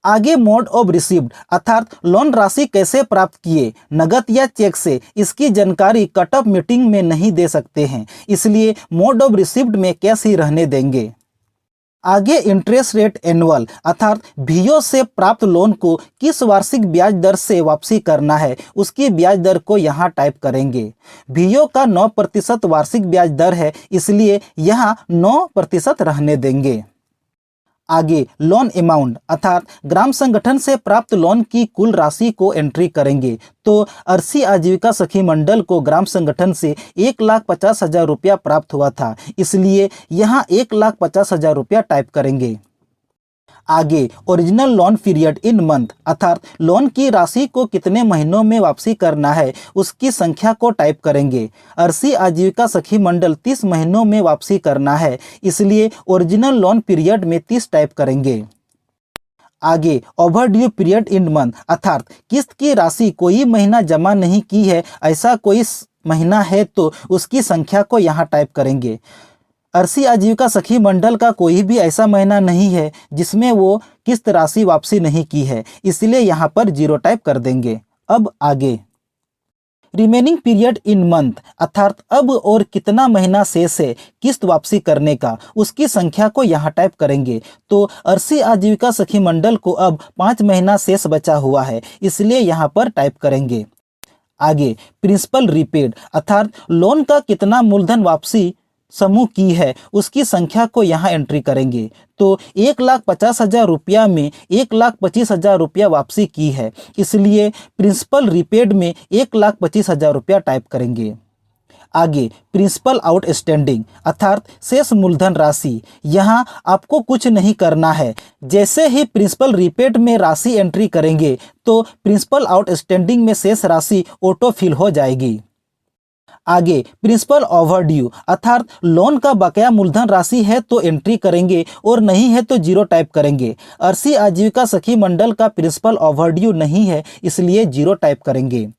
आगे मोड ऑफ रिसीव्ड अर्थात लोन राशि कैसे प्राप्त किए, नगद या चेक से, इसकी जानकारी कटअप मीटिंग में नहीं दे सकते हैं, इसलिए मोड ऑफ रिसीव्ड में कैश ही रहने देंगे। आगे इंटरेस्ट रेट एनुअल अर्थात भीओ से प्राप्त लोन को किस वार्षिक ब्याज दर से वापसी करना है उसकी ब्याज दर को यहाँ टाइप करेंगे। भीओ का 9% वार्षिक ब्याज दर है, इसलिए यहाँ 9% रहने देंगे। आगे लोन अमाउंट अर्थात ग्राम संगठन से प्राप्त लोन की कुल राशि को एंट्री करेंगे। तो अर्सी आजीविका सखी मंडल को ग्राम संगठन से 1,50,000 रुपया प्राप्त हुआ था, इसलिए यहाँ 1,50,000 रुपया टाइप करेंगे। आगे original loan period in month अर्थात लोन की राशि को कितने महीनों में वापसी करना है उसकी संख्या को टाइप करेंगे। अर्सी आजीविका सखी मंडल 30 महीनों में वापसी करना है, इसलिए ओरिजिनल लोन पीरियड में 30 टाइप करेंगे। आगे ओवरड्यू पीरियड इन मंथ अर्थात किस्त की राशि कोई महीना जमा नहीं की है, ऐसा कोई महीना है तो उसकी संख्या को यहाँ टाइप करेंगे। अर्सी आजीविका सखी मंडल का कोई भी ऐसा महीना नहीं है जिसमें वो किस्त राशि वापसी नहीं की है, इसलिए यहाँ पर 0 टाइप कर देंगे। अब आगे रिमेनिंग पीरियड इन मंथ अर्थात अब और कितना महीना शेष है किस्त वापसी करने का उसकी संख्या को यहाँ टाइप करेंगे। तो अर्सी आजीविका सखी मंडल को अब 5 महीना शेष बचा हुआ है, इसलिए यहाँ पर टाइप करेंगे। आगे प्रिंसिपल रीपेड अर्थात लोन का कितना मूलधन वापसी समूह की है उसकी संख्या को यहाँ एंट्री करेंगे। तो 1,50,000 रुपया में 1,25,000 रुपया वापसी की है, इसलिए प्रिंसिपल रीपेड में 1,25,000 रुपया टाइप करेंगे। आगे प्रिंसिपल आउटस्टैंडिंग अर्थात शेष मूलधन राशि, यहाँ आपको कुछ नहीं करना है। जैसे ही प्रिंसिपल रीपेड में राशि एंट्री करेंगे तो प्रिंसिपल आउटस्टैंडिंग में शेष राशि ऑटो फिल हो जाएगी। आगे प्रिंसिपल ओवरड्यू अर्थात लोन का बकाया मूलधन राशि है तो एंट्री करेंगे और नहीं है तो जीरो टाइप करेंगे। अर्सी आजीविका सखी मंडल का प्रिंसिपल ओवरड्यू नहीं है, इसलिए जीरो टाइप करेंगे।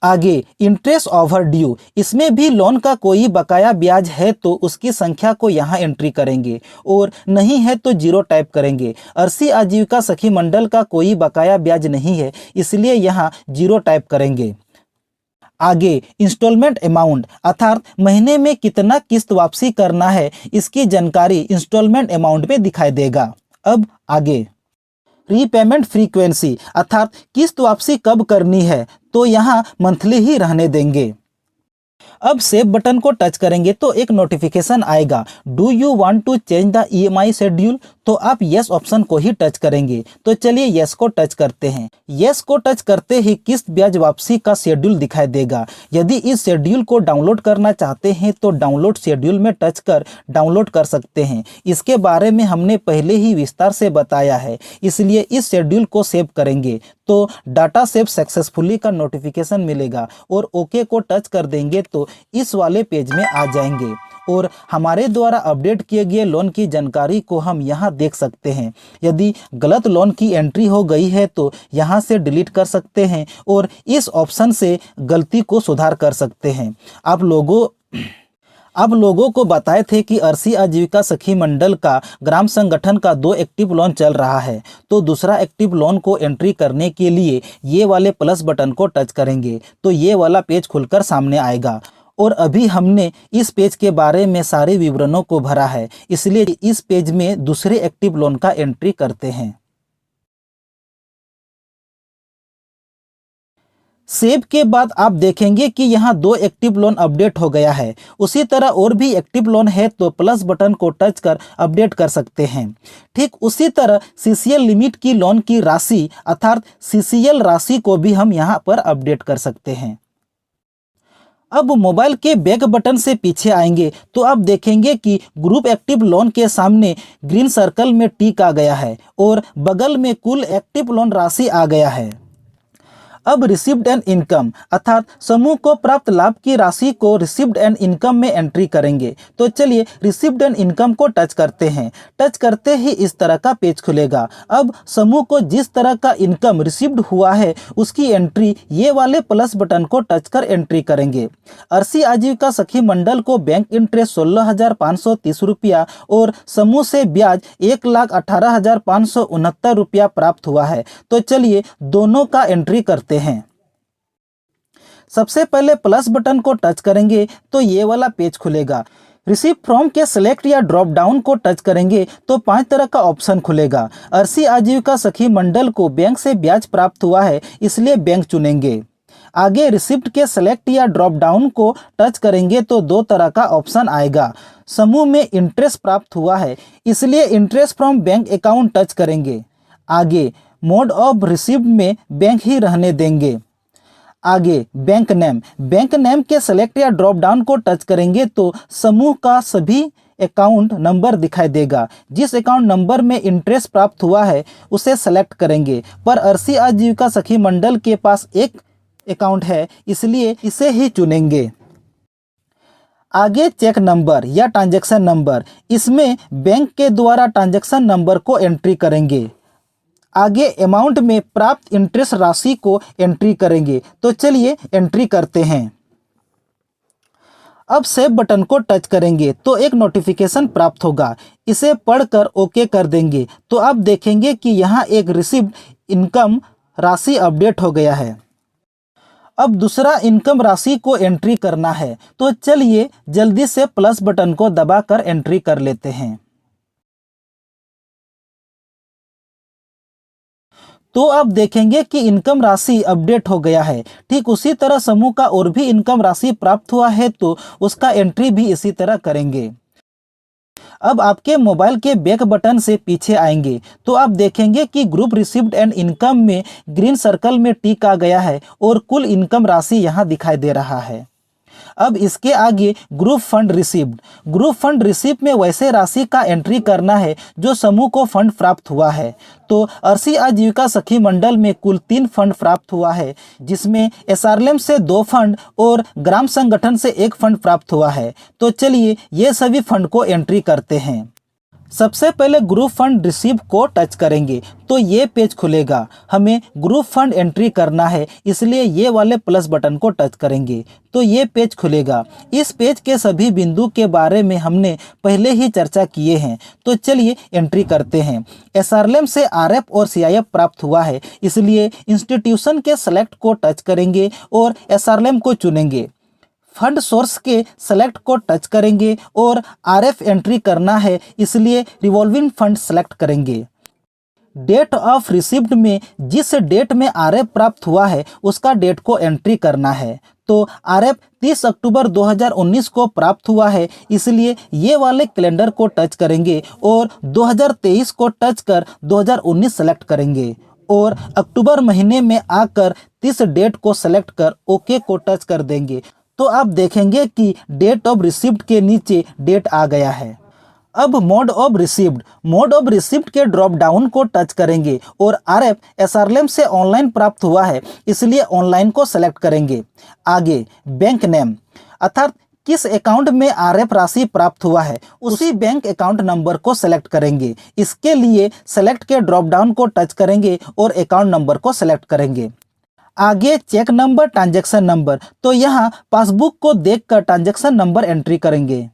आगे इंटरेस्ट ओवरड्यू, इसमें भी लोन का कोई बकाया ब्याज है तो उसकी संख्या को यहाँ एंट्री करेंगे और नहीं है तो जीरो टाइप करेंगे। अर्सी आजीविका सखी मंडल का कोई बकाया ब्याज नहीं है, इसलिए यहाँ जीरो टाइप करेंगे। आगे इंस्टॉलमेंट अमाउंट अर्थात महीने में कितना किस्त वापसी करना है, इसकी जानकारी इंस्टॉलमेंट अमाउंट में दिखाई देगा। अब आगे रीपेमेंट फ्रीक्वेंसी अर्थात किस्त वापसी कब करनी है, तो यहाँ मंथली ही रहने देंगे। अब सेव बटन को टच करेंगे तो एक नोटिफिकेशन आएगा, do you want to change the EMI schedule, तो आप यस ऑप्शन को ही टच करेंगे। तो चलिए यस को टच करते हैं। यस को टच करते ही किस्त ब्याज वापसी का शेड्यूल दिखाई देगा। यदि इस शेड्यूल को डाउनलोड करना चाहते हैं तो डाउनलोड शेड्यूल में टच कर डाउनलोड कर सकते हैं। इसके बारे में हमने पहले ही विस्तार से बताया है, इसलिए इस शेड्यूल को सेव करेंगे तो डाटा सेव सक्सेसफुली का नोटिफिकेशन मिलेगा और ओके को टच कर देंगे तो इस वाले पेज में आ जाएंगे और हमारे द्वारा अपडेट किए गए लोन की जानकारी को हम यहाँ देख सकते हैं। यदि गलत लोन की एंट्री हो गई है तो यहाँ से डिलीट कर सकते हैं और इस ऑप्शन से गलती को सुधार कर सकते हैं। आप लोगों को बताए थे कि अर्सी आजीविका सखी मंडल का ग्राम संगठन का 2 एक्टिव लोन चल रहा है, तो दूसरा एक्टिव लोन को एंट्री करने के लिए ये वाले प्लस बटन को टच करेंगे तो ये वाला पेज खुलकर सामने आएगा। और अभी हमने इस पेज के बारे में सारे विवरणों को भरा है, इसलिए इस पेज में दूसरे एक्टिव लोन का एंट्री करते हैं। सेव के बाद आप देखेंगे कि यहाँ 2 एक्टिव लोन अपडेट हो गया है। उसी तरह और भी एक्टिव लोन है तो प्लस बटन को टच कर अपडेट कर सकते हैं। ठीक उसी तरह सीसीएल लिमिट की लोन की राशि अर्थात सीसीएल राशि को भी हम यहाँ पर अपडेट कर सकते हैं। अब मोबाइल के बैक बटन से पीछे आएंगे तो आप देखेंगे कि ग्रुप एक्टिव लोन के सामने ग्रीन सर्कल में टिक आ गया है और बगल में कुल एक्टिव लोन राशि आ गया है। अब रिसीव्ड एंड इनकम अर्थात समूह को प्राप्त लाभ की राशि को रिसीव्ड एंड इनकम में एंट्री करेंगे। तो चलिए रिसीव्ड एंड इनकम को टच करते हैं। टच करते ही इस तरह का पेज खुलेगा। अब समूह को जिस तरह का इनकम रिसीव्ड हुआ है उसकी एंट्री ये वाले प्लस बटन को टच कर एंट्री करेंगे। अर्सी आजीविका सखी मंडल को बैंक इंटरेस्ट 16,530 रुपया और समूह से ब्याज 1,18,569 रुपया प्राप्त हुआ है। तो चलिए दोनों का एंट्री करते हैं। सबसे पहले प्लस बटन को टच करेंगे तो ये वाला पेज खुलेगा। रिसीव फ्रॉम के सिलेक्ट या ड्रॉप डाउन को टच करेंगे तो 5 तरह का ऑप्शन खुलेगा। अर्सी आजीविका सखी मंडल को बैंक से ब्याज प्राप्त हुआ है, इसलिए बैंक चुनेंगे। आगे रिसिप्ट के सेलेक्ट या ड्रॉप डाउन को टच करेंगे तो 2 तरह का ऑप्शन आएगा। समूह में इंटरेस्ट प्राप्त हुआ है, इसलिए interest from bank account touch करेंगे। आगे मोड ऑफ रिसीव्ड में बैंक ही रहने देंगे। आगे बैंक नेम के सेलेक्ट या ड्रॉप डाउन को टच करेंगे तो समूह का सभी अकाउंट नंबर दिखाई देगा। जिस अकाउंट नंबर में इंटरेस्ट प्राप्त हुआ है उसे सेलेक्ट करेंगे, पर अर्सी आजीविका सखी मंडल के पास एक अकाउंट है, इसलिए इसे ही चुनेंगे। आगे चेक नंबर या ट्रांजैक्शन नंबर, इसमें बैंक के द्वारा ट्रांजैक्शन नंबर को एंट्री करेंगे। आगे अमाउंट में प्राप्त इंटरेस्ट राशि को एंट्री करेंगे। तो चलिए एंट्री करते हैं। अब सेव बटन को टच करेंगे तो एक नोटिफिकेशन प्राप्त होगा। इसे पढ़कर ओके कर देंगे तो आप देखेंगे कि यहाँ एक रिसीव्ड इनकम राशि अपडेट हो गया है। अब दूसरा इनकम राशि को एंट्री करना है, तो चलिए जल्दी से प्लस बटन को दबाकर एंट्री कर लेते हैं। तो आप देखेंगे कि इनकम राशि अपडेट हो गया है। ठीक उसी तरह समूह का और भी इनकम राशि प्राप्त हुआ है तो उसका एंट्री भी इसी तरह करेंगे। अब आपके मोबाइल के बैक बटन से पीछे आएंगे तो आप देखेंगे कि ग्रुप रिसीव्ड एंड इनकम में ग्रीन सर्कल में टिक आ गया है और कुल इनकम राशि यहाँ दिखाई दे रहा है। अब इसके आगे group fund received. Group fund received में वैसे राशि का एंट्री करना है जो समूह को फंड प्राप्त हुआ है। तो अर्सी आजीविका सखी मंडल में कुल 3 फंड प्राप्त हुआ है, जिसमें एसआरएलएम से 2 फंड और ग्राम संगठन से 1 फंड प्राप्त हुआ है। तो चलिए ये सभी फंड को एंट्री करते हैं। सबसे पहले ग्रुप फंड रिसीव को टच करेंगे तो ये पेज खुलेगा। हमें ग्रुप फंड एंट्री करना है, इसलिए ये वाले प्लस बटन को टच करेंगे तो ये पेज खुलेगा। इस पेज के सभी बिंदु के बारे में हमने पहले ही चर्चा किए हैं, तो चलिए एंट्री करते हैं। एसआरएलएम से आरएफ और सीआईएफ प्राप्त हुआ है, इसलिए इंस्टीट्यूशन के सेलेक्ट को टच करेंगे और एसआरएलएम को चुनेंगे। फंड सोर्स के सेलेक्ट को टच करेंगे और आरएफ एंट्री करना है, इसलिए रिवॉल्विंग फंड सेलेक्ट करेंगे। डेट ऑफ रिसिप्ट में जिस डेट में आरएफ प्राप्त हुआ है उसका डेट को एंट्री करना है। तो आरएफ 30 अक्टूबर 2019 को प्राप्त हुआ है, इसलिए ये वाले कैलेंडर को टच करेंगे और 2023 को टच कर 2019 सेलेक्ट करेंगे और अक्टूबर महीने में आकर 30 डेट को सेलेक्ट कर ओके को टच कर देंगे। तो आप देखेंगे कि डेट ऑफ रिसिप्ट के नीचे डेट आ गया है। अब मोड ऑफ रिसिप्ट के ड्रॉप डाउन को टच करेंगे और आरएफ एसआरएलएम से ऑनलाइन प्राप्त हुआ है, इसलिए ऑनलाइन को सेलेक्ट करेंगे। आगे बैंक नेम अर्थात किस अकाउंट में आरएफ राशि प्राप्त हुआ है उसी बैंक अकाउंट नंबर को सेलेक्ट करेंगे। इसके लिए सेलेक्ट के ड्रॉप डाउन को टच करेंगे और अकाउंट नंबर को सेलेक्ट करेंगे। आगे चेक नंबर, ट्रांजैक्शन नंबर, तो यहाँ पासबुक को देखकर ट्रांजैक्शन नंबर एंट्री करेंगे।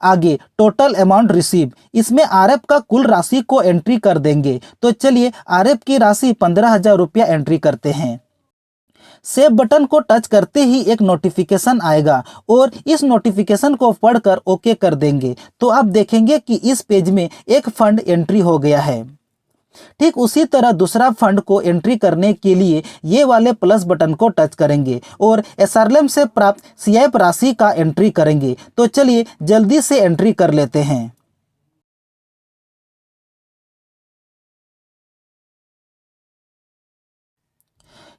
आगे टोटल अमाउंट रिसीव, इसमें आरएफ का कुल राशि को एंट्री कर देंगे। तो चलिए आरएफ की राशि 15,000 रुपया एंट्री करते हैं। सेव बटन को टच करते ही एक नोटिफिकेशन आएगा और इस नोटिफिकेशन को पढ़कर ओके कर देंगे। तो आप देखेंगे कि इस पेज में एक फंड एंट्री हो गया है। ठीक उसी तरह दूसरा फंड को एंट्री करने के लिए ये वाले प्लस बटन को टच करेंगे और एसआरएलएम से प्राप्त सीआईएफ राशि का एंट्री करेंगे। तो चलिए जल्दी से एंट्री कर लेते हैं।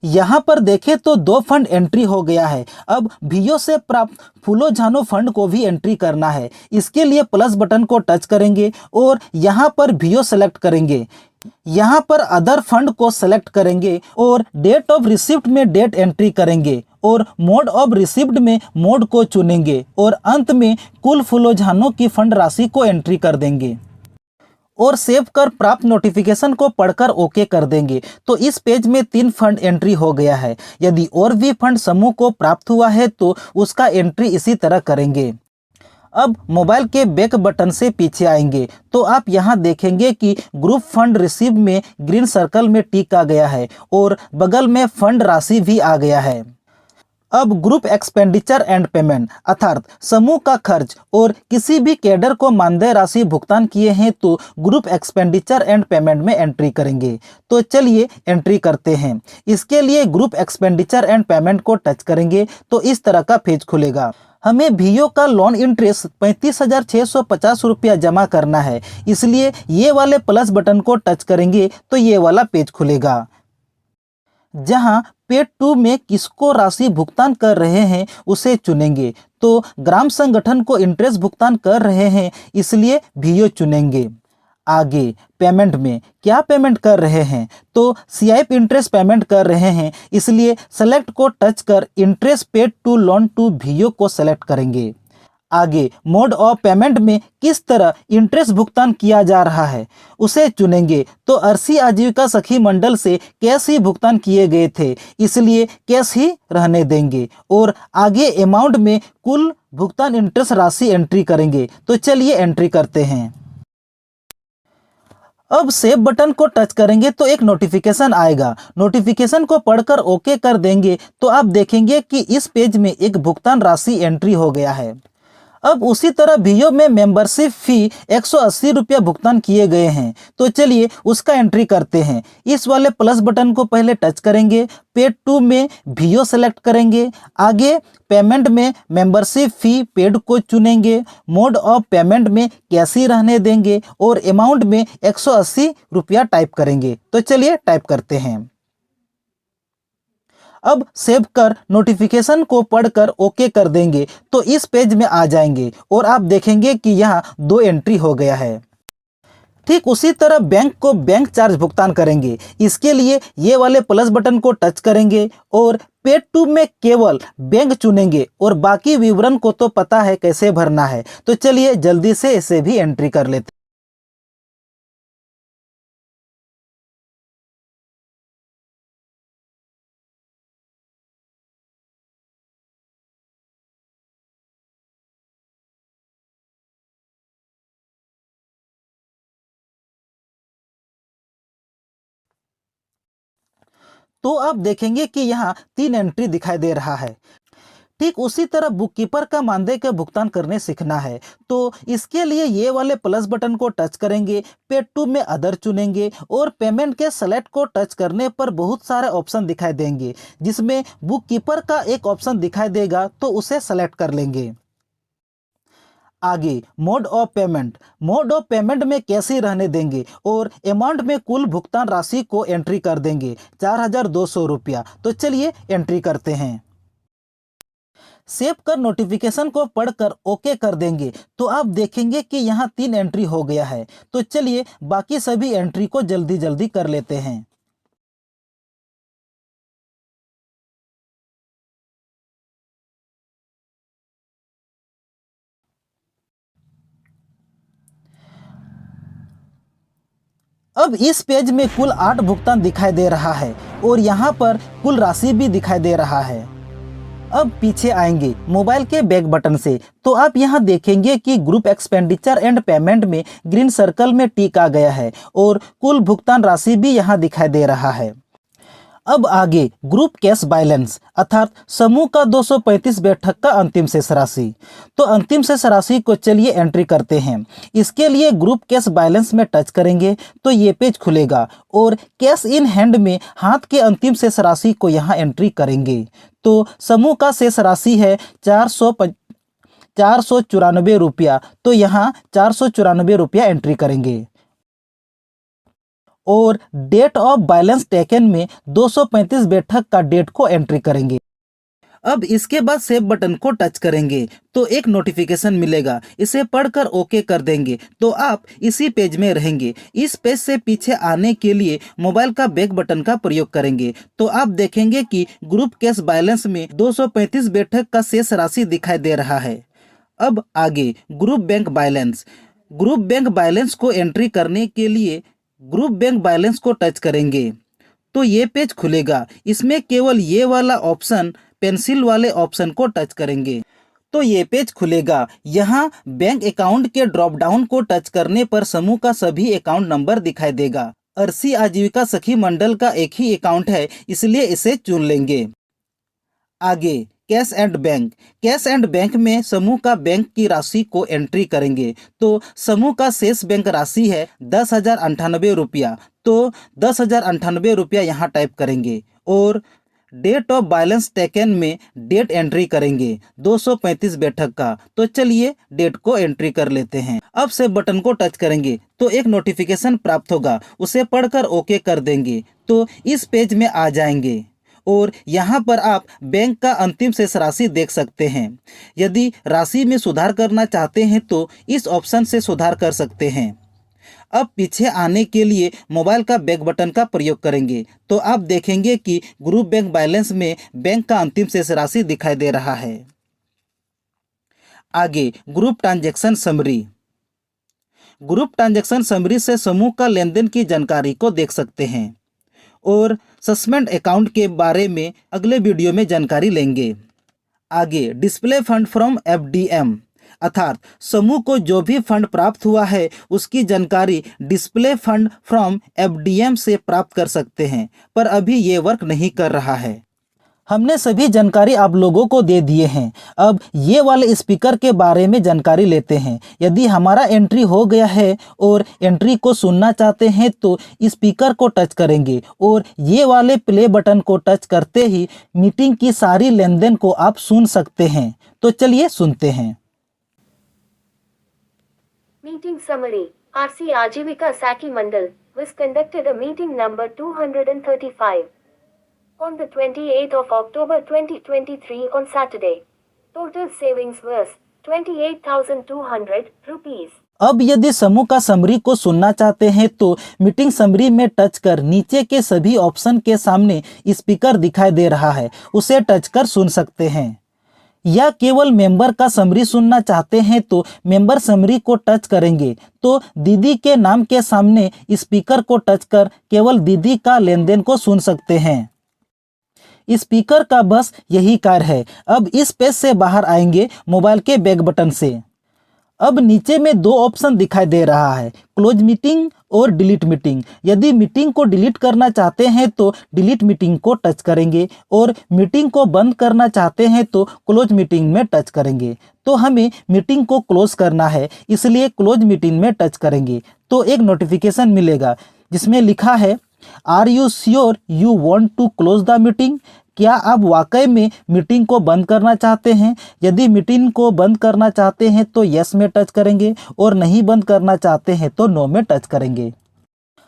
यहाँ पर देखें तो 2 फंड एंट्री हो गया है। अब भियो से प्राप्त फूलो झानो फंड को भी एंट्री करना है। इसके लिए प्लस बटन को टच करेंगे और यहाँ पर भियो सेलेक्ट करेंगे। यहाँ पर अदर फंड को सेलेक्ट करेंगे और डेट ऑफ रिसिप्ट में डेट एंट्री करेंगे और मोड ऑफ रिसिप्ट में मोड को चुनेंगे और अंत में कुल फूलो झानो की फंड राशि को एंट्री कर देंगे और सेव कर प्राप्त नोटिफिकेशन को पढ़कर ओके कर देंगे। तो इस पेज में 3 फंड एंट्री हो गया है। यदि और भी फंड समूह को प्राप्त हुआ है तो उसका एंट्री इसी तरह करेंगे। अब मोबाइल के बैक बटन से पीछे आएंगे तो आप यहां देखेंगे कि ग्रुप फंड रिसीव में ग्रीन सर्कल में टिक आ गया है और बगल में फंड राशि भी आ गया है। अब ग्रुप एक्सपेंडिचर एंड पेमेंट अर्थात समूह का खर्च और किसी भी कैडर को मानदेय राशि भुगतान किए हैं तो ग्रुप एक्सपेंडिचर एंड पेमेंट में एंट्री करेंगे। तो चलिए एंट्री करते हैं। इसके लिए ग्रुप एक्सपेंडिचर एंड पेमेंट को टच करेंगे तो इस तरह का पेज खुलेगा। हमें भियो का लोन इंटरेस्ट 35,650 रुपया जमा करना है, इसलिए ये वाले प्लस बटन को टच करेंगे तो ये वाला पेज खुलेगा जहां पेड टू में किसको राशि भुगतान कर रहे हैं उसे चुनेंगे। तो ग्राम संगठन को इंटरेस्ट भुगतान कर रहे हैं, इसलिए भियो चुनेंगे। आगे पेमेंट में क्या पेमेंट कर रहे हैं तो सीआईएफ इंटरेस्ट पेमेंट कर रहे हैं, इसलिए सेलेक्ट को टच कर interest paid to loan to भियो को सेलेक्ट करेंगे। आगे मोड ऑफ पेमेंट में किस तरह इंटरेस्ट भुगतान किया जा रहा है उसे चुनेंगे। तो अर्सी आजीविका सखी मंडल से कैश ही भुगतान किए गए थे, इसलिए कैश ही रहने देंगे और आगे अमाउंट में कुल भुगतान इंटरेस्ट राशि एंट्री करेंगे। तो चलिए एंट्री करते हैं। अब सेव बटन को टच करेंगे तो एक नोटिफिकेशन आएगा। नोटिफिकेशन को पढ़कर ओके कर देंगे तो आप देखेंगे कि इस पेज में एक भुगतान राशि एंट्री हो गया है। अब उसी तरह भियो में मेंबरशिप फी 180 रुपया भुगतान किए गए हैं, तो चलिए उसका एंट्री करते हैं। इस वाले प्लस बटन को पहले टच करेंगे, पेड टू में भियो सेलेक्ट करेंगे, आगे पेमेंट में मेंबरशिप फी पेड को चुनेंगे, मोड ऑफ पेमेंट में कैश ही रहने देंगे और अमाउंट में 180 रुपया टाइप करेंगे। तो चलिए टाइप करते हैं। अब सेव कर नोटिफिकेशन को पढ़कर ओके कर देंगे तो इस पेज में आ जाएंगे और आप देखेंगे कि यहाँ 2 एंट्री हो गया है। ठीक उसी तरह बैंक को बैंक चार्ज भुगतान करेंगे। इसके लिए ये वाले प्लस बटन को टच करेंगे और पेड टू में केवल बैंक चुनेंगे और बाकी विवरण को तो पता है कैसे भरना है। तो चलिए जल्दी से इसे भी एंट्री कर लेते हैं। तो आप देखेंगे कि यहाँ 3 एंट्री दिखाई दे रहा है। ठीक उसी तरह बुक कीपर का मानदेय का भुगतान करने सीखना है तो इसके लिए ये वाले प्लस बटन को टच करेंगे, पेड टू में अदर चुनेंगे और पेमेंट के सेलेक्ट को टच करने पर बहुत सारे ऑप्शन दिखाई देंगे, जिसमें बुक कीपर का एक ऑप्शन दिखाई देगा तो उसे सेलेक्ट कर लेंगे। आगे मोड ऑफ पेमेंट में कैसे रहने देंगे और अमाउंट में कुल भुगतान राशि को एंट्री कर देंगे 4200 रुपया। तो चलिए एंट्री करते हैं। सेव कर नोटिफिकेशन को पढ़कर ओके कर देंगे तो आप देखेंगे कि यहाँ 3 एंट्री हो गया है। तो चलिए बाकी सभी एंट्री को जल्दी जल्दी कर लेते हैं। अब इस पेज में कुल 8 भुगतान दिखाई दे रहा है और यहाँ पर कुल राशि भी दिखाई दे रहा है। अब पीछे आएंगे मोबाइल के बैक बटन से तो आप यहाँ देखेंगे कि ग्रुप एक्सपेंडिचर एंड पेमेंट में ग्रीन सर्कल में टिक आ गया है और कुल भुगतान राशि भी यहाँ दिखाई दे रहा है। अब आगे ग्रुप कैश बैलेंस अर्थात समूह का 235 बैठक का अंतिम शेष राशि। तो अंतिम शेष राशि को चलिए एंट्री करते हैं। इसके लिए ग्रुप कैश बैलेंस में टच करेंगे तो ये पेज खुलेगा और कैश इन हैंड में हाथ के अंतिम शेष राशि को यहाँ एंट्री करेंगे। तो समूह का शेष राशि है 494 रुपया। तो यहाँ 494 रुपया एंट्री करेंगे और डेट ऑफ बैलेंस टेकन में 235 बैठक का डेट को एंट्री करेंगे। अब इसके बाद सेव बटन को टच करेंगे तो एक नोटिफिकेशन मिलेगा, इसे पढ़कर ओके कर देंगे तो आप इसी पेज में रहेंगे। इस पेज से पीछे आने के लिए मोबाइल का बैक बटन का प्रयोग करेंगे तो आप देखेंगे कि ग्रुप कैश बैलेंस में 235 बैठक का शेष राशि दिखाई दे रहा है। अब आगे ग्रुप बैंक बैलेंस को एंट्री करने के लिए ग्रुप बैंक बैलेंस को टच करेंगे तो ये पेज खुलेगा। इसमें केवल ये वाला ऑप्शन पेंसिल वाले ऑप्शन को टच करेंगे तो ये पेज खुलेगा। यहाँ बैंक अकाउंट के ड्रॉप डाउन को टच करने पर समूह का सभी अकाउंट नंबर दिखाई देगा। अर्सी आजीविका सखी मंडल का एक ही अकाउंट है इसलिए इसे चुन लेंगे। आगे कैश एंड बैंक में समूह का बैंक की राशि को एंट्री करेंगे तो समूह का शेष बैंक राशि है 10,098 रुपया। तो 10,098 रुपया यहाँ टाइप करेंगे और डेट ऑफ बैलेंस टेकन में डेट एंट्री करेंगे 235 बैठक का। तो चलिए डेट को एंट्री कर लेते हैं। अब से बटन को टच करेंगे तो एक नोटिफिकेशन प्राप्त होगा, उसे पढ़कर ओके कर देंगे तो इस पेज में आ जाएंगे और यहाँ पर आप बैंक का अंतिम शेष राशि देख सकते हैं। यदि राशि में सुधार करना चाहते हैं तो इस ऑप्शन से सुधार कर सकते हैं। अब पीछे आने के लिए मोबाइल का बैक बटन का प्रयोग करेंगे तो आप देखेंगे कि ग्रुप बैंक बैलेंस में बैंक का अंतिम शेष राशि दिखाई दे रहा है। आगे ग्रुप ट्रांजैक्शन समरी से समूह का लेन देन की जानकारी को देख सकते हैं और सस्पेंड अकाउंट के बारे में अगले वीडियो में जानकारी लेंगे। आगे डिस्प्ले फंड फ्रॉम एफडीएम अर्थात समूह को जो भी फंड प्राप्त हुआ है उसकी जानकारी डिस्प्ले फंड फ्रॉम एफडीएम से प्राप्त कर सकते हैं, पर अभी ये वर्क नहीं कर रहा है। हमने सभी जानकारी आप लोगों को दे दिए हैं। अब ये वाले स्पीकर के बारे में जानकारी लेते हैं। यदि हमारा एंट्री हो गया है और एंट्री को सुनना चाहते हैं तो स्पीकर को टच करेंगे और ये वाले प्ले बटन को टच करते ही मीटिंग की सारी लेन देन को आप सुन सकते हैं। तो चलिए सुनते हैं। Meeting summary. RC Ajivika Saki Mandal was conducted a meeting number 235. On the 28th of October 2023 on Saturday, total savings was 28,200 rupees. अब यदि समूह का समरी को सुनना चाहते हैं तो मीटिंग समरी में टच कर नीचे के सभी ऑप्शन के सामने स्पीकर दिखाई दे रहा है, उसे टच कर सुन सकते हैं। या केवल मेंबर का समरी सुनना चाहते हैं तो मेंबर समरी को टच करेंगे तो दीदी के नाम के सामने स्पीकर को टच कर केवल दीदी का लेन देन को सुन सकते हैं। स्पीकर का बस यही कार्य है। अब इस पेज से बाहर आएंगे मोबाइल के बैक बटन से। अब नीचे में दो ऑप्शन दिखाई दे रहा है, क्लोज मीटिंग और डिलीट मीटिंग। यदि मीटिंग को डिलीट करना चाहते हैं तो डिलीट मीटिंग को टच करेंगे और मीटिंग को बंद करना चाहते हैं तो क्लोज मीटिंग में टच करेंगे। तो हमें मीटिंग को क्लोज करना है, इसलिए क्लोज मीटिंग में टच करेंगे तो एक नोटिफिकेशन मिलेगा जिसमें लिखा है, are you sure you want to close the meeting? क्या आप वाकई में मीटिंग को बंद करना चाहते हैं? यदि मीटिंग को बंद करना चाहते हैं तो यस में टच करेंगे और नहीं बंद करना चाहते हैं तो नो में टच करेंगे।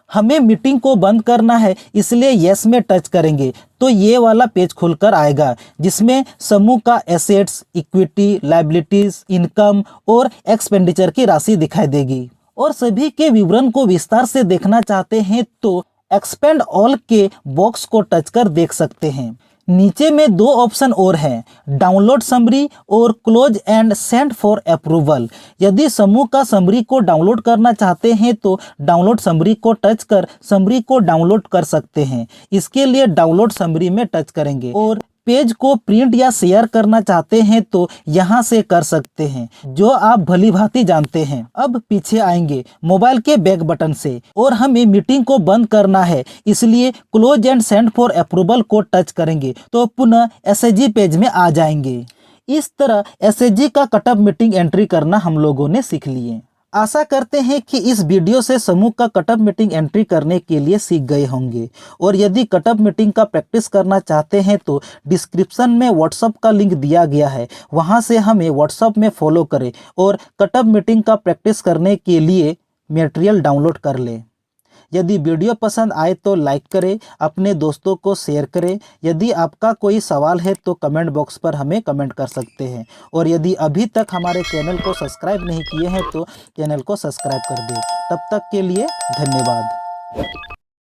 हमें मीटिंग को बंद करना है इसलिए यस में टच करेंगे तो ये वाला पेज खुलकर आएगा जिसमें समूह का एसेट्स, इक्विटी, लायबिलिटीज, इनकम और एक्सपेंडिचर की राशि दिखाई देगी। और सभी के विवरण को विस्तार से देखना चाहते हैं तो एक्सपेंड ऑल के बॉक्स को टच कर देख सकते हैं। नीचे में दो ऑप्शन और हैं, डाउनलोड समरी और close and send for approval. यदि समूह का समरी को डाउनलोड करना चाहते हैं तो डाउनलोड समरी को टच कर समरी को डाउनलोड कर सकते हैं। इसके लिए डाउनलोड समरी में टच करेंगे और पेज को प्रिंट या शेयर करना चाहते हैं तो यहाँ से कर सकते हैं, जो आप भली भांति जानते हैं। अब पीछे आएंगे मोबाइल के बैक बटन से और हमें मीटिंग को बंद करना है, इसलिए close and send for approval को टच करेंगे तो पुनः एसएचजी पेज में आ जाएंगे। इस तरह एसएचजी का कटअप मीटिंग एंट्री करना हम लोगों ने सीख लिए। आशा करते हैं कि इस वीडियो से समूह का कटअप मीटिंग एंट्री करने के लिए सीख गए होंगे। और यदि कटअप मीटिंग का प्रैक्टिस करना चाहते हैं तो डिस्क्रिप्शन में व्हाट्सएप का लिंक दिया गया है, वहां से हमें व्हाट्सएप में फॉलो करें और कटअप मीटिंग का प्रैक्टिस करने के लिए मटेरियल डाउनलोड कर लें। यदि वीडियो पसंद आए तो लाइक करें, अपने दोस्तों को शेयर करें। यदि आपका कोई सवाल है तो कमेंट बॉक्स पर हमें कमेंट कर सकते हैं। और यदि अभी तक हमारे चैनल को सब्सक्राइब नहीं किए हैं तो चैनल को सब्सक्राइब कर दें। तब तक के लिए धन्यवाद।